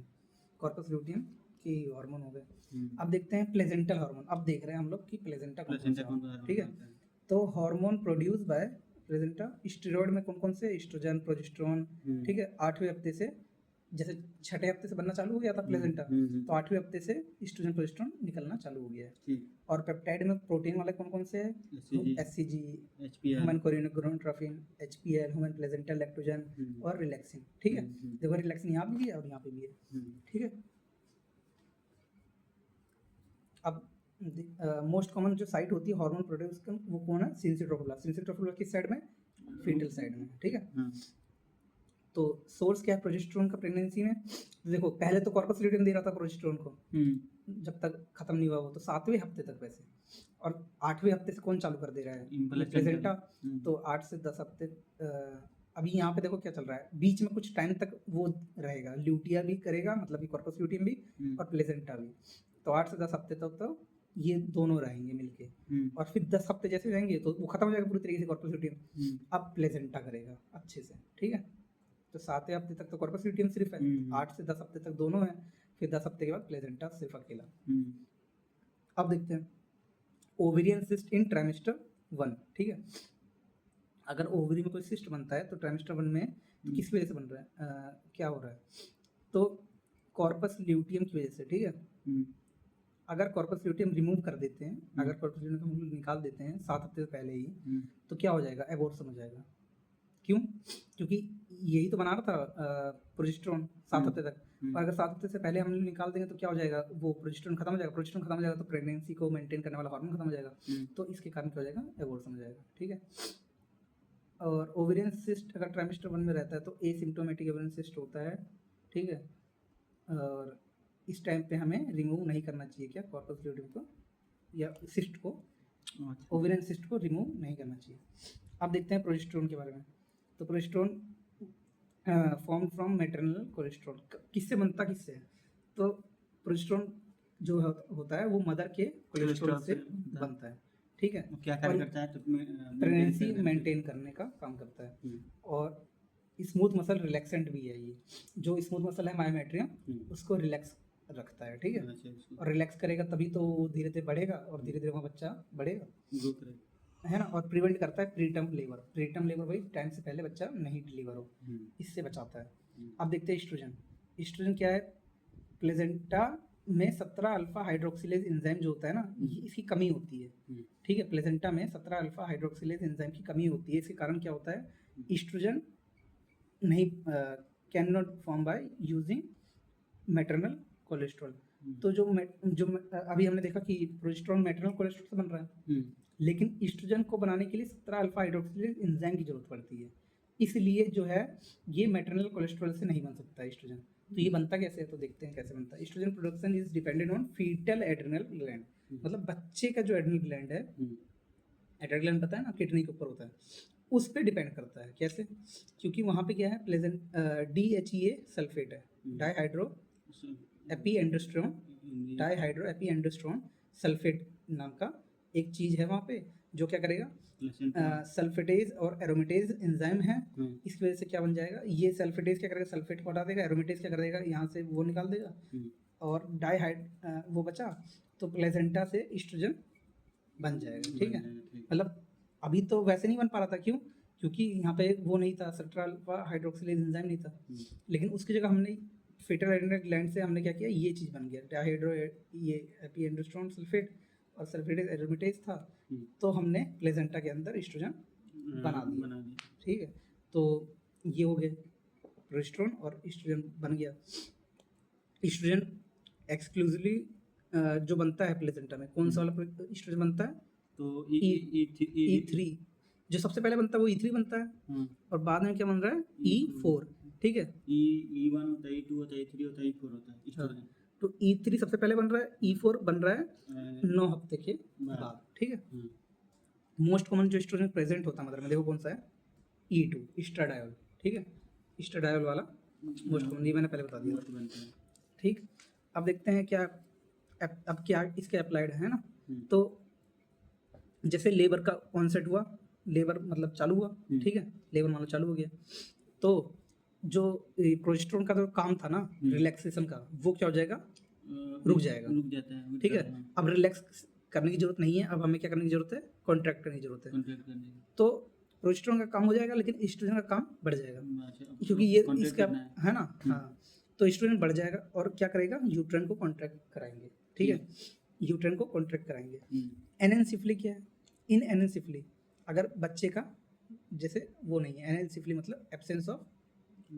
कॉर्पस ल्यूटियम के हार्मोन हो गए। अब देखते हैं प्लेजेंटल हार्मोन, अब देख रहे हैं हम लोग कि प्लेजेंटा कौन सा है, ठीक है। तो hormone produce by placenta, steroid में कौन कौन से, एस्ट्रोजन, प्रोजेस्टेरोन, ठीक है। 8वें हफ्ते से, जैसे 6ठे हफ्ते से बनना चालू हो गया था प्लेजेंटा, तो 8वें हफ्ते से एस्ट्रोजन प्रोजेस्टेरोन निकलना चालू हो गया है। और पेप्टाइड में प्रोटीन वाले कौन कौन से हैं, HCG, human chorionic gonadotropin, HPL, human placental lactogen, और रिलैक्सिन, ठीक है। देखो रिलैक्सिन यहाँ भी है और यहाँ पे भी है, ठीक है। अब मोस्ट कॉमन जो साइट होती है हार्मोन प्रोड्यूस का, वो कौन है, सिंसिट्रोफोब्लास्ट। सिंसिट्रोफोब्लास्ट किस साइड में, फीटल साइड में, ठीक है। तो सोर्स क्या है प्रोजेस्टेरोन का प्रेगनेंसी में, तो देखो पहले तो कॉर्पस ल्यूटियम दे रहा था प्रोजेस्टेरोन को, जब तक खत्म नहीं हुआ वो, तो 7वें हफ्ते तक वैसे। और 8वें हफ्ते से कौन चालू कर दे रहा है, प्लेजेंटा। तो 8 से 10 हफ्ते अभी यहाँ पे देखो क्या चल रहा है, बीच में कुछ टाइम तक वो रहेगा, ल्यूटिया भी करेगा, मतलब कि कॉर्पस ल्यूटियम भी, और प्लेजेंटा भी। तो 8 से 10 हफ्ते तक तो ये दोनों रहेंगे मिलके, और फिर 10 हफ्ते जैसे रहेंगे तो वो खत्म हो जाएगा पूरी तरीके से कॉर्पस ल्यूटियम। अब प्लेजेंटा करेगा अच्छे से, ठीक है। तो 7वें हफ्ते तक तो कॉर्पस ल्यूटियम सिर्फ है, 8 से 10 हफ्ते तक दोनों है, फिर 10 हफ्ते के बाद प्लेजेंटा सिर्फ अकेला। अब देखते हैं ओवेरियन सिस्ट इन ट्राइमेस्टर 1, ठीक है। अगर ओवरी में कोई सिस्ट बनता है तो ट्राइमेस्टर 1 में तो किस वजह से बन रहा है, क्या हो रहा है, तो कॉर्पस ल्यूटियम की वजह से, ठीक है, हम्म, अगर कॉर्पस ल्यूटियम रिमूव कर देते हैं, अगर कॉर्पस ल्यूटियम को हम लोग निकाल देते हैं 7 हफ्ते से पहले ही, तो क्या हो जाएगा, एबॉर्शन हो जाएगा। क्यों? क्योंकि यही तो बना रहा था प्रोजेस्टेरोन 7 हफ्ते तक, और अगर 7 हफ्ते से पहले हम लोग निकाल देंगे तो क्या हो जाएगा, वो प्रोजेस्टेरोन खत्म हो जाएगा, प्रोजेस्टेरोन खत्म हो जाएगा तो प्रेगनेंसी को मेंटेन करने वाला हार्मोन खत्म हो जाएगा, तो इसके कारण क्या हो जाएगा, एबॉर्शन हो जाएगा, ठीक है। और ओवेरियन सिस्ट अगर ट्राइमेस्टर 1 में रहता है तो एसिम्प्टोमेटिक ओवेरियन सिस्ट होता है, ठीक है। और इस टाइम पे हमें रिमूव नहीं करना चाहिए क्या, कॉर्पस ल्यूटियम को या सिस्ट को, अच्छा, ओवेरियन सिस्ट को रिमूव नहीं करना चाहिए। अब देखते हैं प्रोजेस्टेरोन के बारे में। तो progesterone form from maternal cholesterol, किससे बनता, किससे है, तो प्रोजेस्टेरोन जो होता है वो मदर के कोलेस्ट्रॉल कोलेस्ट्रॉल से से बनता है, ठीक है। वो क्या और कार्य करता है, तो प्रेगनेंसी मेंटेन करने का काम करता है। हम्म, और स्मूथ मसल रिलैक्सेंट भी है, ये जो स्मूथ मसल है मायोमेट्रियम उसको रिलैक्स रखता है, ठीक है। अच्छा, उसको और रिलैक्स करेगा तभी तो धीरे धीरे बढ़ेगा और धीरे धीरे वहाँ बच्चा बढ़ेगा, ग्रो करेगा। है ना। और प्रिवेंट करता है प्रीटर्म लेबर, प्रीटर्म लेबर भाई टाइम से पहले बच्चा नहीं डिलीवर हो, इससे बचाता है। अब देखते हैं एस्ट्रोजन। एस्ट्रोजन क्या है, प्लेजेंटा में 17 अल्फा हाइड्रोक्सिलेज एंजाइम जो होता है ना, इसकी कमी होती है, ठीक है। प्लेजेंटा में 17 अल्फा हाइड्रोक्सिलेज एंजाइम की कमी होती है, इसके कारण क्या होता है, एस्ट्रोजन नहीं can not form by using maternal cholesterol. तो अभी हमने देखा कि प्रोजेस्टेरोन मैटरनल कोलेस्ट्रॉल से बन रहा है, लेकिन एस्ट्रोजन को बनाने के लिए 17 अल्फा हाइड्रोक्सिलेज एंजाइम की जरूरत पड़ती है, इसलिए जो है ये मैटरनल कोलेस्ट्रॉल से नहीं बन सकता एस्ट्रोजन। तो ये बनता कैसे है, तो देखते हैं कैसे बनता है। Estrogen production is dependent on fetal adrenal gland, मतलब बच्चे का जो एड्रिनल ग्लैंड है, एड्रिनल ग्लैंड पता है ना, किडनी के ऊपर होता है, उस पर डिपेंड करता है। कैसे? क्योंकि वहाँ पे क्या है, प्लेजेंट DHEA सल्फेट है, डाईहाइड्रो एपीएंडोस्टेरोन, डाईहाइड्रो एपीएंडोस्टेरोन सल्फेट नाम का एक चीज़ है वहाँ पे, जो क्या करेगा, सल्फेटेज और एरोमेटेज एंजाइम है, इसकी वजह से क्या बन जाएगा, ये सल्फेटेज क्या करेगा, सल्फेट को हटा देगा, एरोमेटेज क्या कर देगा, यहाँ से वो निकाल देगा, और वो बचा, तो प्लेजेंटा से एस्ट्रोजन बन जाएगा, ठीक है। मतलब अभी तो वैसे नहीं बन पा रहा था, क्यों? क्योंकि यहाँ पे वो नहीं था, 17 अल्फा हाइड्रोक्सिलेज एंजाइम नहीं था, लेकिन उसकी जगह हमने फीटल एड्रिनल ग्लैंड से हमने क्या किया, ये चीज़ बन गया, डाईहाइड्रो ये एपीएंडोस्टेरोन सल्फेट और सल्फेटेज एरोमेटेज था, तो हमने प्लेजेंटा के अंदर एस्ट्रोजन बना दिया, ठीक है। तो ये हो गया प्रोजेस्टेरोन और एस्ट्रोजन बन गया। एस्ट्रोजन एक्सक्लूसिवली जो बनता है प्लेजेंटा में, कौन सा वाला एस्ट्रोजन बनता है, तो E3 जो सबसे पहले बनता है वो E3 बनता है, और बाद में क्या बन रहा है, E4, ठीक है। E1 होता है, E2 होता है, E3 होता है, E4 होता है एस्ट्रोजन। तो E3 सबसे पहले बन रहा है, E4 बन रहा है 9 हफ्ते के बाद, ठीक है। मोस्ट कॉमन जो एस्ट्रोजन प्रेजेंट होता है मदर में, देखो कौन सा है, E2 एस्ट्राडायोल, ठीक है, एस्ट्राडायोल वाला मोस्ट कॉमन, ये मैंने पहले बता दिया, ठीक। अब देखते हैं क्या, अब क्या इसके अप्लाइड है ना। तो जैसे लेबर का कॉन्सेप्ट हुआ, लेबर मतलब चालू हुआ, ठीक है, लेबर मान लो चालू हो गया, तो जो प्रोजेस्टेरोन का जो काम था ना रिलैक्सेशन का, वो क्या हो जाएगा, रुक जाएगा, रुक जाता है, ठीक है। अब रिलैक्स करने की जरूरत नहीं है, अब हमें क्या करने की जरूरत है, कॉन्ट्रैक्ट करने की जरूरत है, तो प्रोजेस्टेरोन का काम हो जाएगा, लेकिन एस्ट्रोजन का काम बढ़ जाएगा, क्योंकि ये इसका है ना, हाँ। तो एस्ट्रोजन बढ़ जाएगा और क्या करेगा, यूट्रेन को कॉन्ट्रैक्ट कराएंगे, ठीक है, यूट्रेन को कॉन्ट्रैक्ट कराएंगे। एनेंसिफली क्या है, इन एनेंसिफली अगर बच्चे का जैसे वो नहीं है, एनेंसिफली मतलब एब्सेंस ऑफ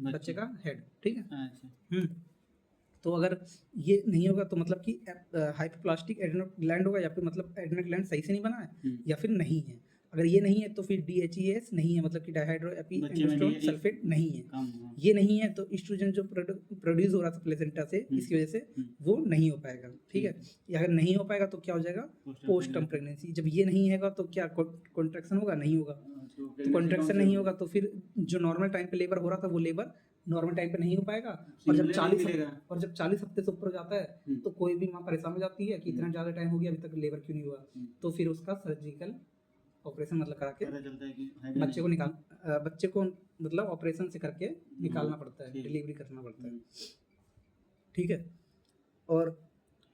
बच्चे का हेड, ठीक है। तो अगर ये नहीं होगा तो मतलब कि हाइपोप्लास्टिक एड्रेनल ग्लैंड होगा, या फिर मतलब एड्रेनल ग्लैंड सही से नहीं बना है, या फिर नहीं है। अगर ये नहीं है तो फिर DHEAS नहीं है, मतलब कि डाईहाइड्रो एपीएंडोस्टेरोन सल्फेट नहीं है, ये नहीं है, तो एस्ट्रोजन जो प्रोड्यूस हो रहा था प्लेसेंटा से, इसकी वजह से वो नहीं हो पाएगा, ठीक है। या अगर नहीं हो पाएगा तो क्या हो जाएगा, पोस्टर्म प्रेगनेंसी। जब ये नहीं है तो क्या कॉन्ट्रैक्शन होगा, नहीं होगा, तो कॉन्ट्रैक्शन नहीं होगा तो फिर जो नॉर्मल टाइम पे लेबर हो रहा था वो लेबर नॉर्मल टाइम पे नहीं हो पाएगा, और जब 40 हफ्ते से ऊपर जाता है तो कोई भी माँ परेशान हो जाती है कि इतना ज़्यादा टाइम हो गया अभी तक लेबर क्यों नहीं हुआ, तो फिर उसका सर्जिकल ऑपरेशन मतलब करा के बच्चे को बच्चे को मतलब ऑपरेशन से करके निकालना पड़ता है, डिलीवरी करना पड़ता है, ठीक है। और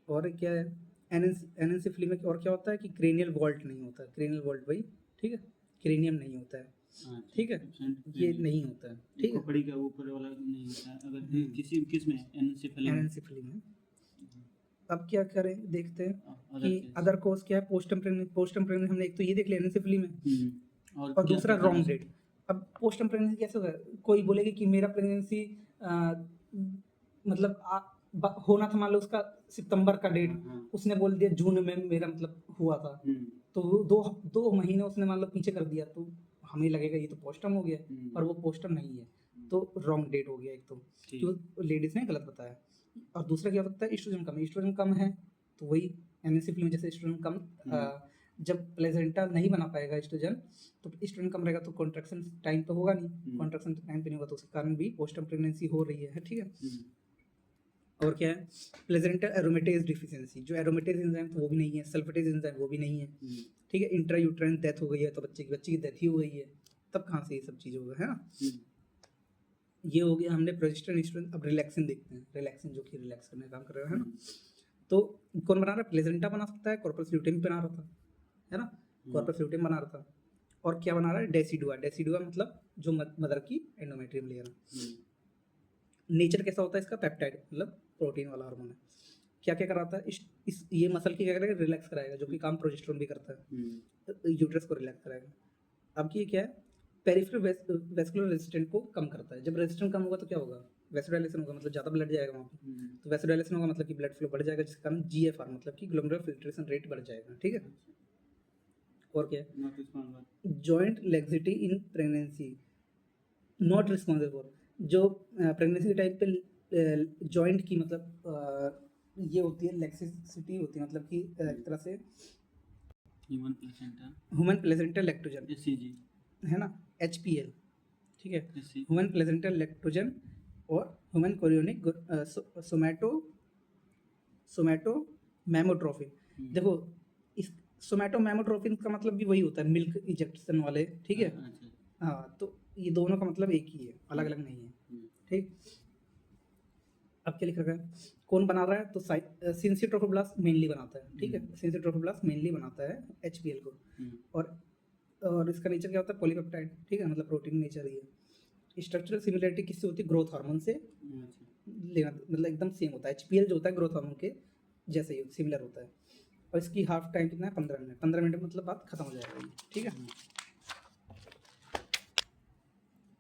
क्या है, एनेंसिफली में और क्या होता है कि क्रेनियल वॉल्ट नहीं होता, क्रेनियल वॉल्ट भाई, ठीक है, क्रेनियम नहीं होता है। अच्छा, ठीक है, 50% ये नहीं। नहीं होता है, ठीक है। खोपड़ी का ऊपर वाला नहीं होता है अगर हम्म, किसी किस में एनएनसेफेली में। एनेंसेफली में। अब क्या करें, देखते हैं कि अदर केस। अदर कोर्स क्या है। पोस्टम प्रेगनेंसी हमने एक तो ये देख लिया एनेंसेफली में, और क्या दूसरा क्या कारण हो रॉन्ग डेट। सकते अब पोस्टम प्रेगनेंसी कैसे होगा, कोई बोलेगी कि मेरा प्रेगनेंसी मतलब होना था, मान लो उसका सितंबर का डेट, हाँ। उसने बोल दिया जून में मेरा मतलब हुआ था, तो वो दो दो महीने उसने मान लो पीछे कर दिया, तो हमें लगेगा ये तो पोस्टम हो गया, और वो पोस्टम नहीं है, तो रॉन्ग डेट हो गया एक तो, ठीक। जो लेडीज ने गलत बताया। और दूसरा क्या होता है, एस्ट्रोजन कम है, तो वही एनएसएफली में जैसे एस्ट्रोजन कम जब प्लेजेंटा नहीं बना पाएगा एस्ट्रोजन, तो एस्ट्रोजन कम रहेगा तो कॉन्ट्रैक्शन टाइम तो होगा नहीं, कॉन्ट्रैक्शन टाइम पे नहीं होगा, तो उसके कारण भी पोस्टम प्रेगनेंसी हो रही है, ठीक है। और क्या है, प्लेजेंटा एरोमेटेज डिफिशियंसी, जो एरोमेटेज एंजाइम वो भी नहीं है, सल्फेटेज एंजाइम वो भी नहीं है, ठीक है। इंट्रा यूट्राइन डेथ हो गई है, तो बच्चे की डेथ ही हो गई है, तब कहाँ से ये सब चीज़ होगा, है ना। ये हो गया हमने प्रोजेस्टेरोन एस्ट्रोजन। अब रिलैक्सिन देखते हैं, रिलैक्सिन जो कि रिलैक्स करने का काम कर रहा है ना। तो कौन बना रहा है, प्लेजेंटा बना सकता है, कॉर्पस ल्यूटेम बना रहा था, है ना, कॉर्पस ल्यूटेम बना रहा था। और क्या बना रहा है, डेसिडुआ। डेसिडुआ मतलब जो मदर की एंडोमेट्रियम लेयर है। नेचर कैसा होता है इसका, पेप्टाइड मतलब प्रोटीन वाला हार्मोन है। क्या क्या कराता है, इस ये मसल की क्या करेगा, रिलैक्स कराएगा, जो कि काम प्रोजेस्टेरोन भी करता है, यूट्रस को रिलैक्स कराएगा। अब ये क्या है, पेरिफेरल वेस्कुलर रेजिस्टेंट को कम करता है। जब रेजिस्टेंस कम होगा तो क्या होगा, वैसोडाइलेशन होगा, मतलब ज़्यादा ब्लड जाएगा वहाँ पे, तो वैसोडाइलेशन होगा मतलब कि ब्लड फ्लो बढ़ जाएगा, जिसके कारण जीएफआर मतलब कि ग्लोमेरुलर फिल्ट्रेशन रेट बढ़ जाएगा, ठीक है। और क्या है, joint laxity in pregnancy not responsible for, जो प्रेगनेंसी के टाइम पे जॉइंट की मतलब ये होती है, लेक्सिसिटी होती है, मतलब कि एक तरह से ह्यूमन प्लेसेंटा लैक्टोजन, है ना, HPL, ठीक है, ह्यूमन प्लेसेंटा लैक्टोजन और ह्यूमन कोरियोनिक सोमैटो मैमोट्रोफिन। देखो इस सोमैटो मैमोट्रोफिन का मतलब भी वही होता है, मिल्क इजेक्शन वाले, ठीक है। हाँ, तो ये दोनों का मतलब एक ही है, अलग अलग नहीं है, ठीक। अब क्या लिख रखा है, कौन बना रहा है, तो सिंसिट्रोफोब्लास्ट मेनली बनाता है, ठीक है, सिंसिट्रोफोब्लास्ट मेनली बनाता है HPL को। और इसका नेचर क्या होता है, पॉलीपेप्टाइड, ठीक है, मतलब प्रोटीन नेचर ही है। स्ट्रक्चरल सिमिलरिटी किससे होती है, ग्रोथ हार्मोन से लेना, मतलब एकदम सेम होता है। HPL जो होता है ग्रोथ हार्मोन के जैसे ही सिमिलर होता है। और इसकी हाफ टाइम कितना है, 15 मिनट। 15 मिनट मतलब बात खत्म हो जाएगा, ठीक है।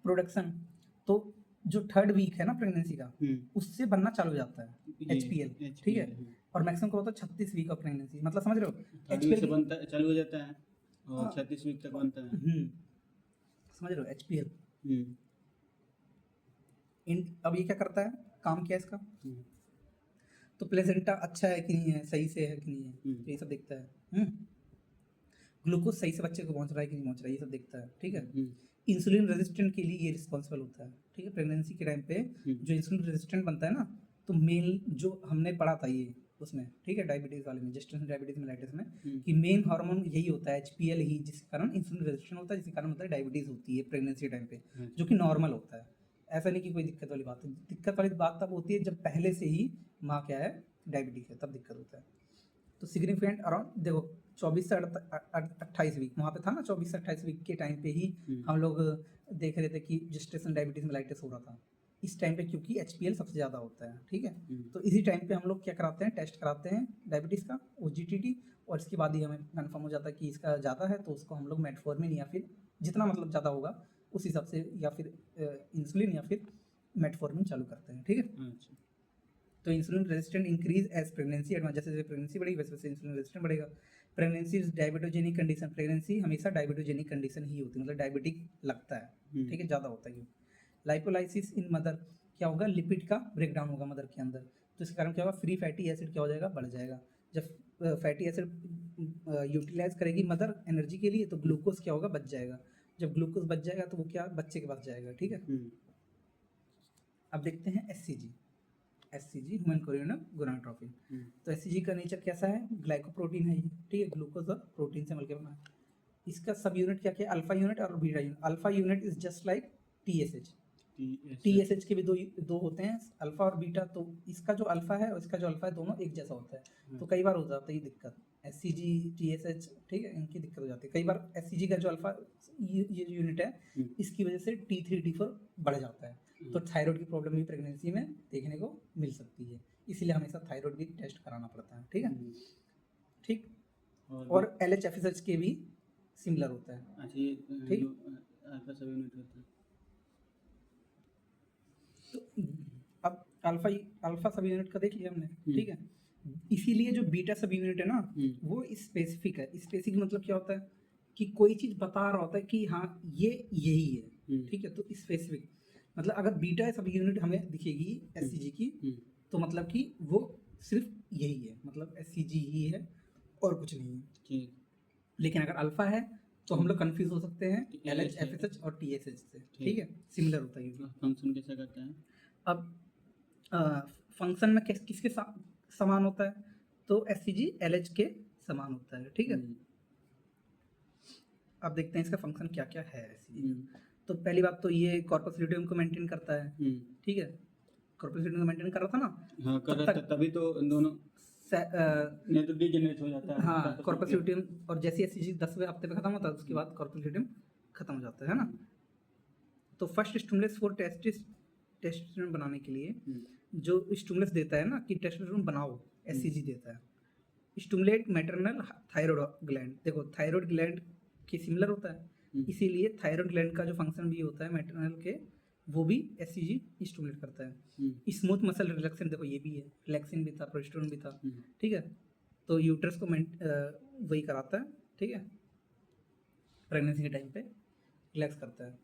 प्रोडक्शन, तो जो थर्ड वीक है ना प्रेगनेंसी का, उससे बनना चालू हो जाता है HPL, ठीक है। और मैक्सिमम का होता है 36 वीक ऑफ प्रेगनेंसी, मतलब समझ रहे हो, HPL से बनता चालू हो जाता है और 36 वीक तक बनता है। समझ रहे हो, HPL। अब ये क्या करता है, काम क्या है इसका, तो प्लेसेंटा अच्छा है कि नहीं है, सही से है कि नहीं है, तो ये सब देखता है। ग्लूकोज सही से बच्चे को पहुंच रहा है कि नहीं पहुंच रहा है, ये सब देखता है, ठीक है। इंसुलिन रेजिस्टेंट के लिए ये रिस्पॉन्सिबल होता है, ठीक है। प्रेगनेंसी के टाइम पे जो इंसुलिन रेजिस्टेंट बनता है ना, तो मेन जो हमने पढ़ा था ये उसमें, ठीक है, डायबिटीज़ वाले में, जेस्टेशन डायबिटीज़ मेलाइटिस में, कि मेन हार्मोन यही होता है HPL ही, जिसके कारण इंसुलिन रेजिस्टेंट होता है, जिसके कारण मतलब डायबिटीज़ होती है प्रेगनेंसी के टाइम पे, जो कि नॉर्मल होता है। ऐसा नहीं कि कोई दिक्कत वाली बात है। दिक्कत वाली बात तब होती है जब पहले से ही माँ क्या है, डायबिटिक है, तब दिक्कत होता है। तो सिग्निफिकेंट अराउंड देखो 24 से 28 वीक, वहाँ पे था ना 24 से 28 वीक के टाइम पे ही हम लोग देख रहे थे कि जेस्टेशन डायबिटीज मेलाइटिस हो रहा था इस टाइम पे, क्योंकि HPL सबसे ज़्यादा होता है, ठीक है। तो इसी टाइम पे हम लोग क्या कराते हैं, टेस्ट कराते हैं डायबिटीज़ का, OGTT, और इसके बाद ही हमें कन्फर्म हो जाता है कि इसका ज़्यादा है, तो उसको हम लोग मेटफॉर्मिन या फिर जितना मतलब ज़्यादा होगा उस हिसाब से, या फिर इंसुलिन या फिर मेटफॉर्मिन चालू करते हैं, ठीक है। तो insulin resistant increase as pregnancy advance, जैसे जैसे प्रेगनेंसी बढ़ेगी वैसे वैसे इंसुलिन रेजिस्टेंट बढ़ेगा। Pregnancy is diabetogenic condition, pregnancy हमेशा डायबिटोजेनिक कंडीशन ही होती है, मतलब डायबिटिक लगता है, ठीक है, ज़्यादा होता है। लाइपोलाइसिस इन मदर, क्या होगा, लिपिड का ब्रेकडाउन होगा मदर के अंदर, तो इसके कारण क्या होगा, फ्री फैटी एसिड क्या हो जाएगा, बढ़ जाएगा। जब फैटी एसिड यूटिलाइज करेगी मदर एनर्जी के लिए, तो ग्लूकोज क्या होगा, बच जाएगा। जब ग्लूकोज बच जाएगा तो वो क्या बच्चे के पास जाएगा, ठीक है। अब देखते हैं SCG ह्यूमन कोरियोनिक गोनाडोट्रोपिन। तो SCG का नेचर कैसा है, ग्लाइकोप्रोटीन है ये, ठीक है, ग्लूकोज और प्रोटीन से मिलकर बना है। इसका सब यूनिट क्या क्या है, अल्फा यूनिट और beta unit. Alpha unit is just like TSH के भी दो होते हैं, अल्फा और बीटा। तो इसका जो अल्फा है और इसका जो अल्फा है दोनों एक जैसा होता है, तो कई बार हो जाता है ये दिक्कत एससीजी, टीएसएच, ठीक है, इनकी दिक्कत हो जाती है। कई बार एससीजी का जो अल्फा ये जो यूनिट है, इसकी वजह से T3 T4 बढ़ जाता है, तो थायराइड की प्रॉब्लम भी प्रेगनेंसी में देखने को मिल सकती है, इसीलिए हमेशा थायराइड भी टेस्ट कराना पड़ता है, ठीक है। ठीक, और LH FSH के भी सिमिलर होता है। अच्छा, ये ठीक। जो अल्फा सब यूनिट होता है, तो अब अल्फा सब यूनिट का देख लिया हमने, ठीक है। इसीलिए जो बीटा सब यूनिट है ना, वो स्पेसिफिक है। स्पेसिफिक मतलब क्या होता है कि कोई चीज बता रहा होता है कि हाँ ये यही है, ठीक है। तो स्पेसिफिक मतलब अगर बीटा सब यूनिट हमें दिखेगी एससीजी की, तो मतलब कि वो सिर्फ यही है, मतलब एससीजी ही है और कुछ नहीं है, ठीक। लेकिन अगर अल्फा है तो हम लोग कंफ्यूज हो सकते हैं LH FSH और TSH से, ठीक है, सिमिलर होता है ये। फंक्शन कैसे करता है? अब फंक्शन में किसके समान होता है, तो एससीजी LH के समान होता है, ठीक है। अब देखते हैं इसका फंक्शन क्या क्या है एससीजी। तो पहली बात तो ये कॉर्पस ल्यूटियम को मेंटेन करता है, ठीक है। कॉर्पस ल्यूटियम को मेंटेन कर रहा था ना, हाँ, कर रहा था, तभी तो दोनों नहीं तो डीजेनरेट हो जाता है। हाँ, कॉर्पस ल्यूटियम, और जैसे एससीजी 10वें हफ्ते पे खत्म होता है, उसके बाद कॉर्पस ल्यूटियम खत्म हो जाता है ना। तो फर्स्ट स्टिमुलस फॉर टेस्टोस्टेरोन बनाने के लिए जो स्टिमुलस देता है ना कि टेस्टोस्टेरोन बनाओ, एससीजी देता है। स्टिमुलेट मैटरनल थायराइड ग्लैंड, देखो थायराइड ग्लैंड के सिमिलर होता है, इसीलिए थायराइड ग्लैंड का जो फंक्शन भी होता है मैटरनल के, वो भी एससीजी स्टिमुलेट करता है। स्मूथ मसल रिलैक्सेंट, देखो ये भी है, रिलैक्सिन भी था, प्रोजेस्टेरोन भी था, ठीक है। तो यूट्रस को वही कराता है, ठीक है, प्रेगनेंसी के टाइम पे रिलैक्स करता है।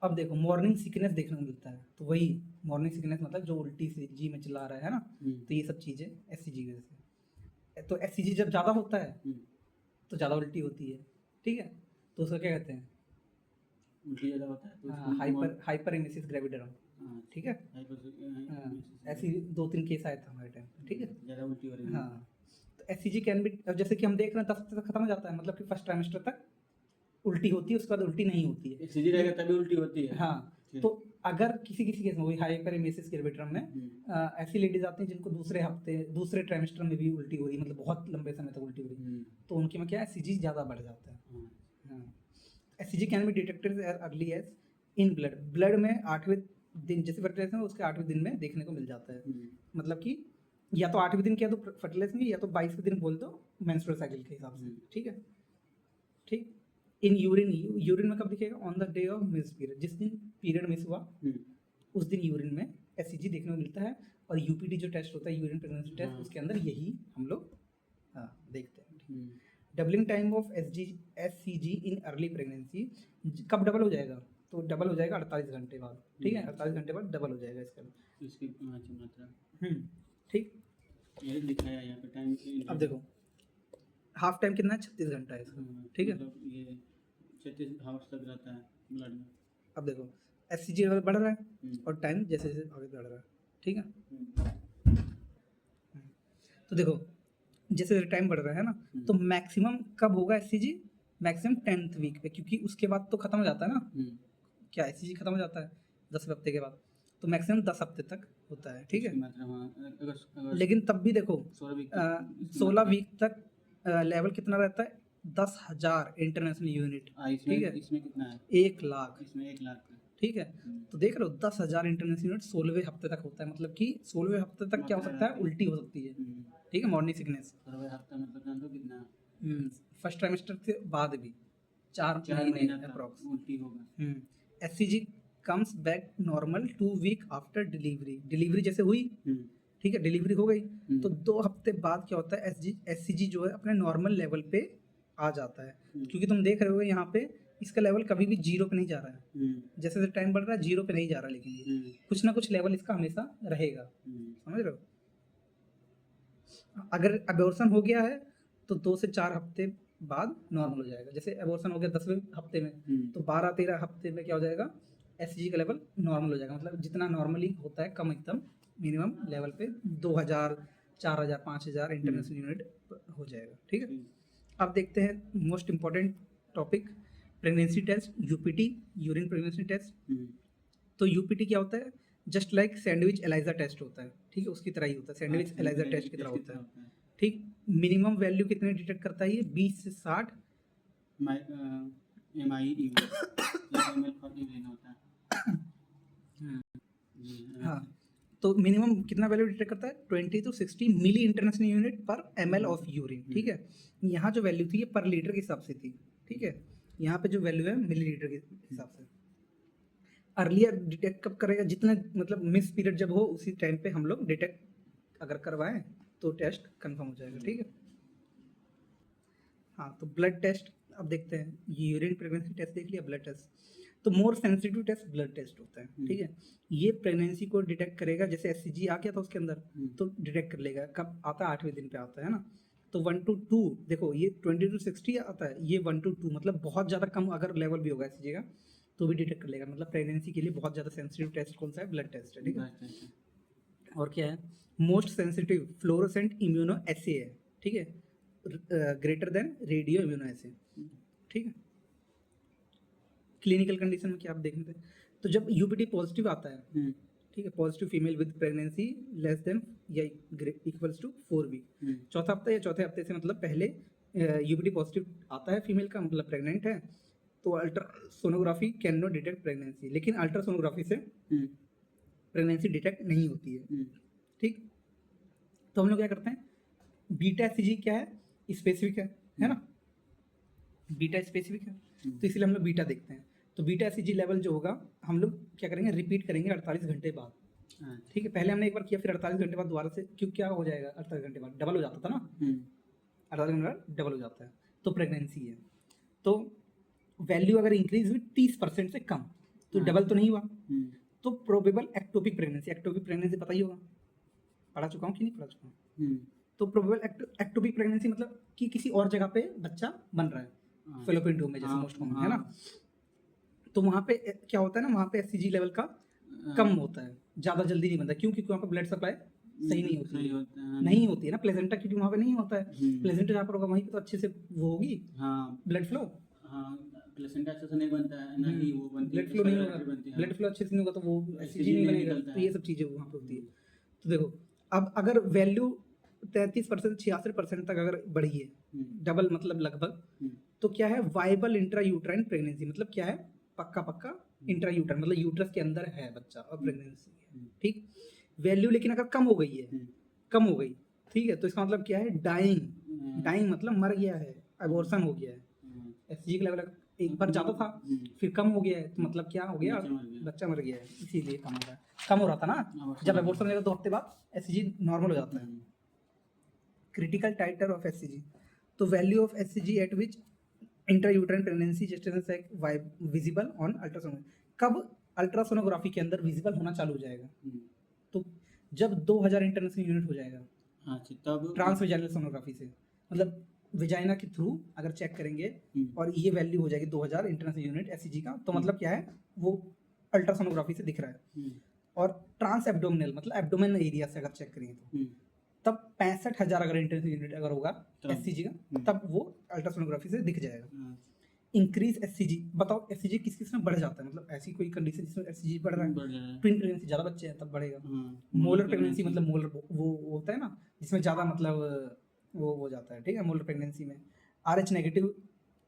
अब देखो मॉर्निंग सिकनेस देखने को मिलता है, तो वही मॉर्निंग सिकनेस मतलब जो उल्टी से जी में चिल्ला रहा है ना, तो ये सब चीज़ें एससीजी की वजह से। तो एससीजी जब ज़्यादा होता है तो ज़्यादा उल्टी होती है, ठीक है। तो उसको क्या कहते हैं, उल्टी ज़्यादा होता है तो हाइपरेमेसिस ग्रेविडरम, ठीक है। ऐसी 2-3 केस आए थे हमारे टाइम, ठीक है, ज़्यादा उल्टी हो रही है। हाँ, तो एससीजी कैन भी, जैसे कि हम देख रहे हैं 10 हफ्ते तक खत्म हो जाता है, मतलब कि फर्स्ट ट्राइमेस्टर तक उल्टी होती है, उसके बाद उल्टी नहीं होती है। एससीजी रहेगा तभी उल्टी होती है। हाँ, तो अगर किसी किसी केस में वही हाइपरेमेसिस ग्रेविडरम में ऐसी लेडीज आती हैं जिनको दूसरे ट्राइमेस्टर में भी उल्टी हो रही है, मतलब बहुत लंबे समय तक उल्टी हो रही है, तो उनके में क्या है, एससीजी ज़्यादा बढ़ जाता है। हाँ, SCG can be detected as early as in blood में 8वें दिन, जैसे फर्टिलाइजेशन उसके 8वें दिन में देखने को मिल जाता है। मतलब कि या तो 8वें दिन किया तो फर्टिलाइजेशन, या तो 22वें दिन बोल दो मेंस्ट्रुअल साइकिल के हिसाब से, ठीक है। ठीक, इन यूरिन में कब दिखेगा, on the day of miss period, जिस दिन पीरियड मिस हुआ उस दिन यूरिन में एससीजी देखने को मिलता है। और यूपीटी जो टेस्ट होता है, यूरिन प्रेगनेंसी टेस्ट, उसके अंदर यही हम लोग देखते हैं। Doubling time of SCG in early pregnancy, कब डबल हो जाएगा, तो डबल हो जाएगा 48 घंटे बाद, ठीक है, 48 घंटे बाद डबल हो जाएगा इसकी मात्रा। ठीक, ये दिखाया यहाँ पे टाइम। अब देखो हाफ टाइम कितना है, 36 घंटा है इसका, ठीक है। मतलब ये 36 आवर्स तक रहता है ब्लड में। अब देखो एससीजी लेवल बढ़ रहा है और टाइम जैसे जैसे आगे बढ़ रहा है, ठीक है। तो देखो जैसे जैसे टाइम बढ़ रहा है ना, तो मैक्सिमम कब होगा एससीजी, मैक्सिमम 10th वीक पे, क्योंकि उसके बाद तो खत्म हो जाता है ना, क्या एससीजी खत्म हो जाता है 10वें हफ्ते के बाद, तो मैक्सिमम 10 हफ्ते तक होता है, ठीक है। लेकिन तब भी देखो 16 वीक तक लेवल कितना रहता है, 10,000 इंटरनेशनल यूनिट, ठीक है। इसमें कितना है, 1 लाख, इसमें 1 लाख, ठीक है। तो देख रहे हो 10,000 इंटरनेशनल यूनिट 16वें हफ्ते तक होता है, मतलब कि 16वें हफ्ते तक क्या हो सकता है, उल्टी हो सकती है, ठीक है, मॉर्निंग सिकनेस। 16वें हफ्ते मतलब जान दो कितना, फर्स्ट ट्राइमेस्टर के बाद भी 4 महीने अप्रॉक्स उल्टी होगा। SCG comes back normal 2 week after delivery जैसे हुई, ठीक है, डिलीवरी हो गई, तो 2 हफ्ते बाद क्या होता है, एससीजी जो है अपने नॉर्मल लेवल पे आ जाता है। क्योंकि तुम देख रहे हो यहाँ पे इसका लेवल कभी भी 0 पे नहीं जा रहा है, जैसे जैसे टाइम बढ़ रहा है 0 पे नहीं जा रहा, लेकिन ये कुछ ना कुछ लेवल इसका हमेशा रहेगा, समझ रहे हो। अगर अबॉर्शन हो गया है तो 2 से 4 हफ्ते बाद नॉर्मल हो जाएगा। जैसे अबॉर्शन हो गया 10वें हफ्ते में, तो 12-13 हफ्ते में क्या हो जाएगा, एससीजी का लेवल नॉर्मल हो जाएगा, मतलब जितना नॉर्मली होता है कम एकदम मिनिमम लेवल पे 2000, 4000, 5000 इंटरनेशनल यूनिट हो जाएगा, ठीक है। अब देखते हैं most important topic, pregnancy test, UPT, urine pregnancy test. तो यूपीटी क्या होता है, just like sandwich ELISA test होता है, ठीक है, उसकी तरह ही होता है, सैंडविच एलाइजा टेस्ट की तरह होता है। ठीक। मिनिमम वैल्यू कितने डिटेक्ट करता है ये? 20 से 60 MIE ml for EV होता है। हाँ, तो मिनिमम कितना वैल्यू डिटेक्ट करता है? 20 to 60 मिली इंटरनेशनल यूनिट पर ml ऑफ यूरिन, ठीक है। यहाँ जो वैल्यू थी ये पर लीटर के हिसाब से थी, ठीक है। यहाँ पे जो वैल्यू है मिलीलीटर के हिसाब से। अर्लियर डिटेक्ट कब करेगा? जितना मतलब मिस पीरियड जब हो उसी टाइम पे हम लोग डिटेक्ट अगर करवाएं तो टेस्ट कंफर्म हो जाएगा, ठीक है। हाँ, तो ब्लड टेस्ट अब देखते हैं। यूरिन प्रेगनेंसी टेस्ट देख लिया, ब्लड टेस्ट। तो more sensitive test blood test होता है, ठीक है। ये प्रेगनेंसी को डिटेक्ट करेगा, जैसे एससीजी आ गया था उसके अंदर तो डिटेक्ट कर लेगा। कब आता है? 8वें दिन पे आता है ना। तो 1 to 2 देखो, ये 20 to 60 आता है, ये 1 to 2 मतलब बहुत ज़्यादा कम अगर लेवल भी होगा एससीजी का तो भी डिटेक्ट कर लेगा। मतलब प्रेगनेंसी के लिए बहुत ज़्यादा सेंसिटिव टेस्ट कौन सा है? ब्लड टेस्ट है, ठीक है। और क्या है? मोस्ट सेंसिटिव फ्लोरोसेंट इम्यूनो एसे है, ठीक है, ग्रेटर देन रेडियो इम्यूनो एसे, ठीक है। क्लिनिकल कंडीशन में क्या आप देखेंगे? तो जब यूपीटी पॉजिटिव आता है, ठीक है, positive female with pregnancy less than या इक्वल्स टू 4 वीक, चौथा हफ्ता या चौथे हफ्ते से मतलब पहले यूपीटी पॉजिटिव आता है फीमेल का, मतलब प्रेग्नेंट है, तो ultrasonography can not detect pregnancy. लेकिन अल्ट्रासोनोग्राफी से प्रेगनेंसी डिटेक्ट नहीं होती है, ठीक। तो हम लोग क्या करते हैं? बीटा एससीजी क्या है? स्पेसिफिक है ना, बीटा स्पेसिफिक है, तो इसलिए हम लोग बीटा देखते हैं। तो बीटा एससीजी लेवल जो होगा हम लोग क्या करेंगे? रिपीट करेंगे 48 घंटे बाद, ठीक है। पहले हमने एक बार किया, फिर 48 घंटे बाद दोबारा से, क्यों क्या हो जाएगा? 48 घंटे बाद डबल हो जाता था ना, 48 घंटे बाद डबल हो जाता है, तो प्रेगनेंसी है। तो वैल्यू अगर इंक्रीज हुई 30% से कम तो डबल तो नहीं हुआ, तो probable ectopic pregnancy. Ectopic pregnancy पता ही होगा, पढ़ा चुका हूँ कि नहीं पढ़ा चुका हूँ? तो प्रोबेबल एक्टोपिक प्रेगनेंसी मतलब कि किसी और जगह पे बच्चा बन रहा है, फेलोपियन ट्यूब में जैसे मोस्ट कॉमन है ना। तो वहाँ पे क्या होता है ना, वहाँ पे एससीजी लेवल का कम होता है, ज़्यादा जल्दी नहीं बनता। क्यों? क्योंकि वहाँ पे ब्लड सप्लाई सही नहीं होती है, नहीं होती है ना। प्लेसेंटा क्योंकि वहाँ पे नहीं होता है, प्लेसेंटा जहाँ पर होगा वहीं पे तो अच्छे से वो होगी ब्लड फ्लो। प्लेसेंटा अच्छे से नहीं बनता है ना, ही वो बनती है, ब्लड फ्लो नहीं होगा, ब्लड फ्लो अच्छे से नहीं होगा तो वो एससीजी नहीं बनेगा। तो ये सब चीज़ें वहाँ पे होती है। तो देखो, अब अगर वैल्यू 33% 66% तक अगर बढ़ी है, डबल मतलब लगभग, तो क्या है? वाइबल इंट्रा यूट्राइन प्रेगनेंसी, मतलब क्या है? पक्का इंट्रा यूट्राइन मतलब यूट्रस के अंदर है बच्चा और प्रेगनेंसी है, ठीक। वैल्यू लेकिन अगर कम हो गई है, कम हो गई, ठीक है, तो इसका मतलब क्या है? डाइंग मतलब मर गया है, अबॉर्शन हो गया है। एसजीजी का लेवल एक बार ज़्यादा था फिर कम हो गया है, तो मतलब क्या हो गया? बच्चा मर गया है, इसीलिए कम हो रहा है। कम हो रहा था ना, जब अबॉर्शन हो जाएगा 2 हफ्ते बाद एसजीजी नॉर्मल हो जाता है। क्रिटिकल टाइटर ऑफ एससीजी, तो value of SCG at which intrauterine pregnancy gestation sac visible on ultrasonography. कब अल्ट्रासोनोग्राफी के अंदर विजिबल होना चालू हो जाएगा? तो जब 2000 इंटरनेशनल यूनिट हो जाएगा, तब ट्रांसविजाइनल सोनोग्राफी से, मतलब विजाइना के थ्रू अगर चेक करेंगे और ये वैल्यू हो जाएगी 2000 इंटरनेशनल यूनिट एससीजी का, तो मतलब क्या है? वो अल्ट्रासोनोग्राफी से दिख रहा है। और ट्रांस एब्डोमिनल मतलब एब्डोमेन एरिया से अगर चेक करेंगे तो तब 65,000 अगर इंटरनेशनल यूनिट अगर होगा एससीजी का, तब वो अल्ट्रासोनोग्राफी से दिख जाएगा। इंक्रीज एससीजी, बताओ एससीजी किस किस में बढ़ जाता है? मतलब ऐसी कोई कंडीशन जिसमें एससीजी बढ़ रहा है, ट्विन प्रेगनेंसी, ज़्यादा बच्चे हैं तब बढ़ेगा। मोलर प्रेगनेंसी मतलब मोलर वो होता है ना जिसमें ज़्यादा मतलब वो हो जाता है, ठीक है, मोलर प्रेगनेंसी में। RH नेगेटिव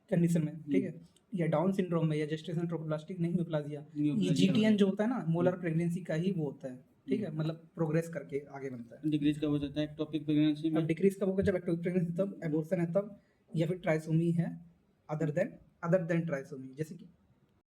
कंडीशन में, ठीक है, या डाउन सिंड्रोम में, या जेस्टेशन ट्रोपोप्लास्टिक नहीं न्यूप्लाजिया, ये जीटीएन जो होता है ना मोलर प्रेगनेंसी का ही वो होता है, ठीक है, मतलब प्रोग्रेस करके आगे बनता है। डिक्रीज कब हो जाता है एक्टोपिक प्रेगनेंसी में? अब डिक्रीज कब होगा? जब एक्टोपिक प्रेगनेंसी, तब एबॉर्शन है तब, या फिर ट्राइसोमी है अदर देन ट्राइसोमी, जैसे कि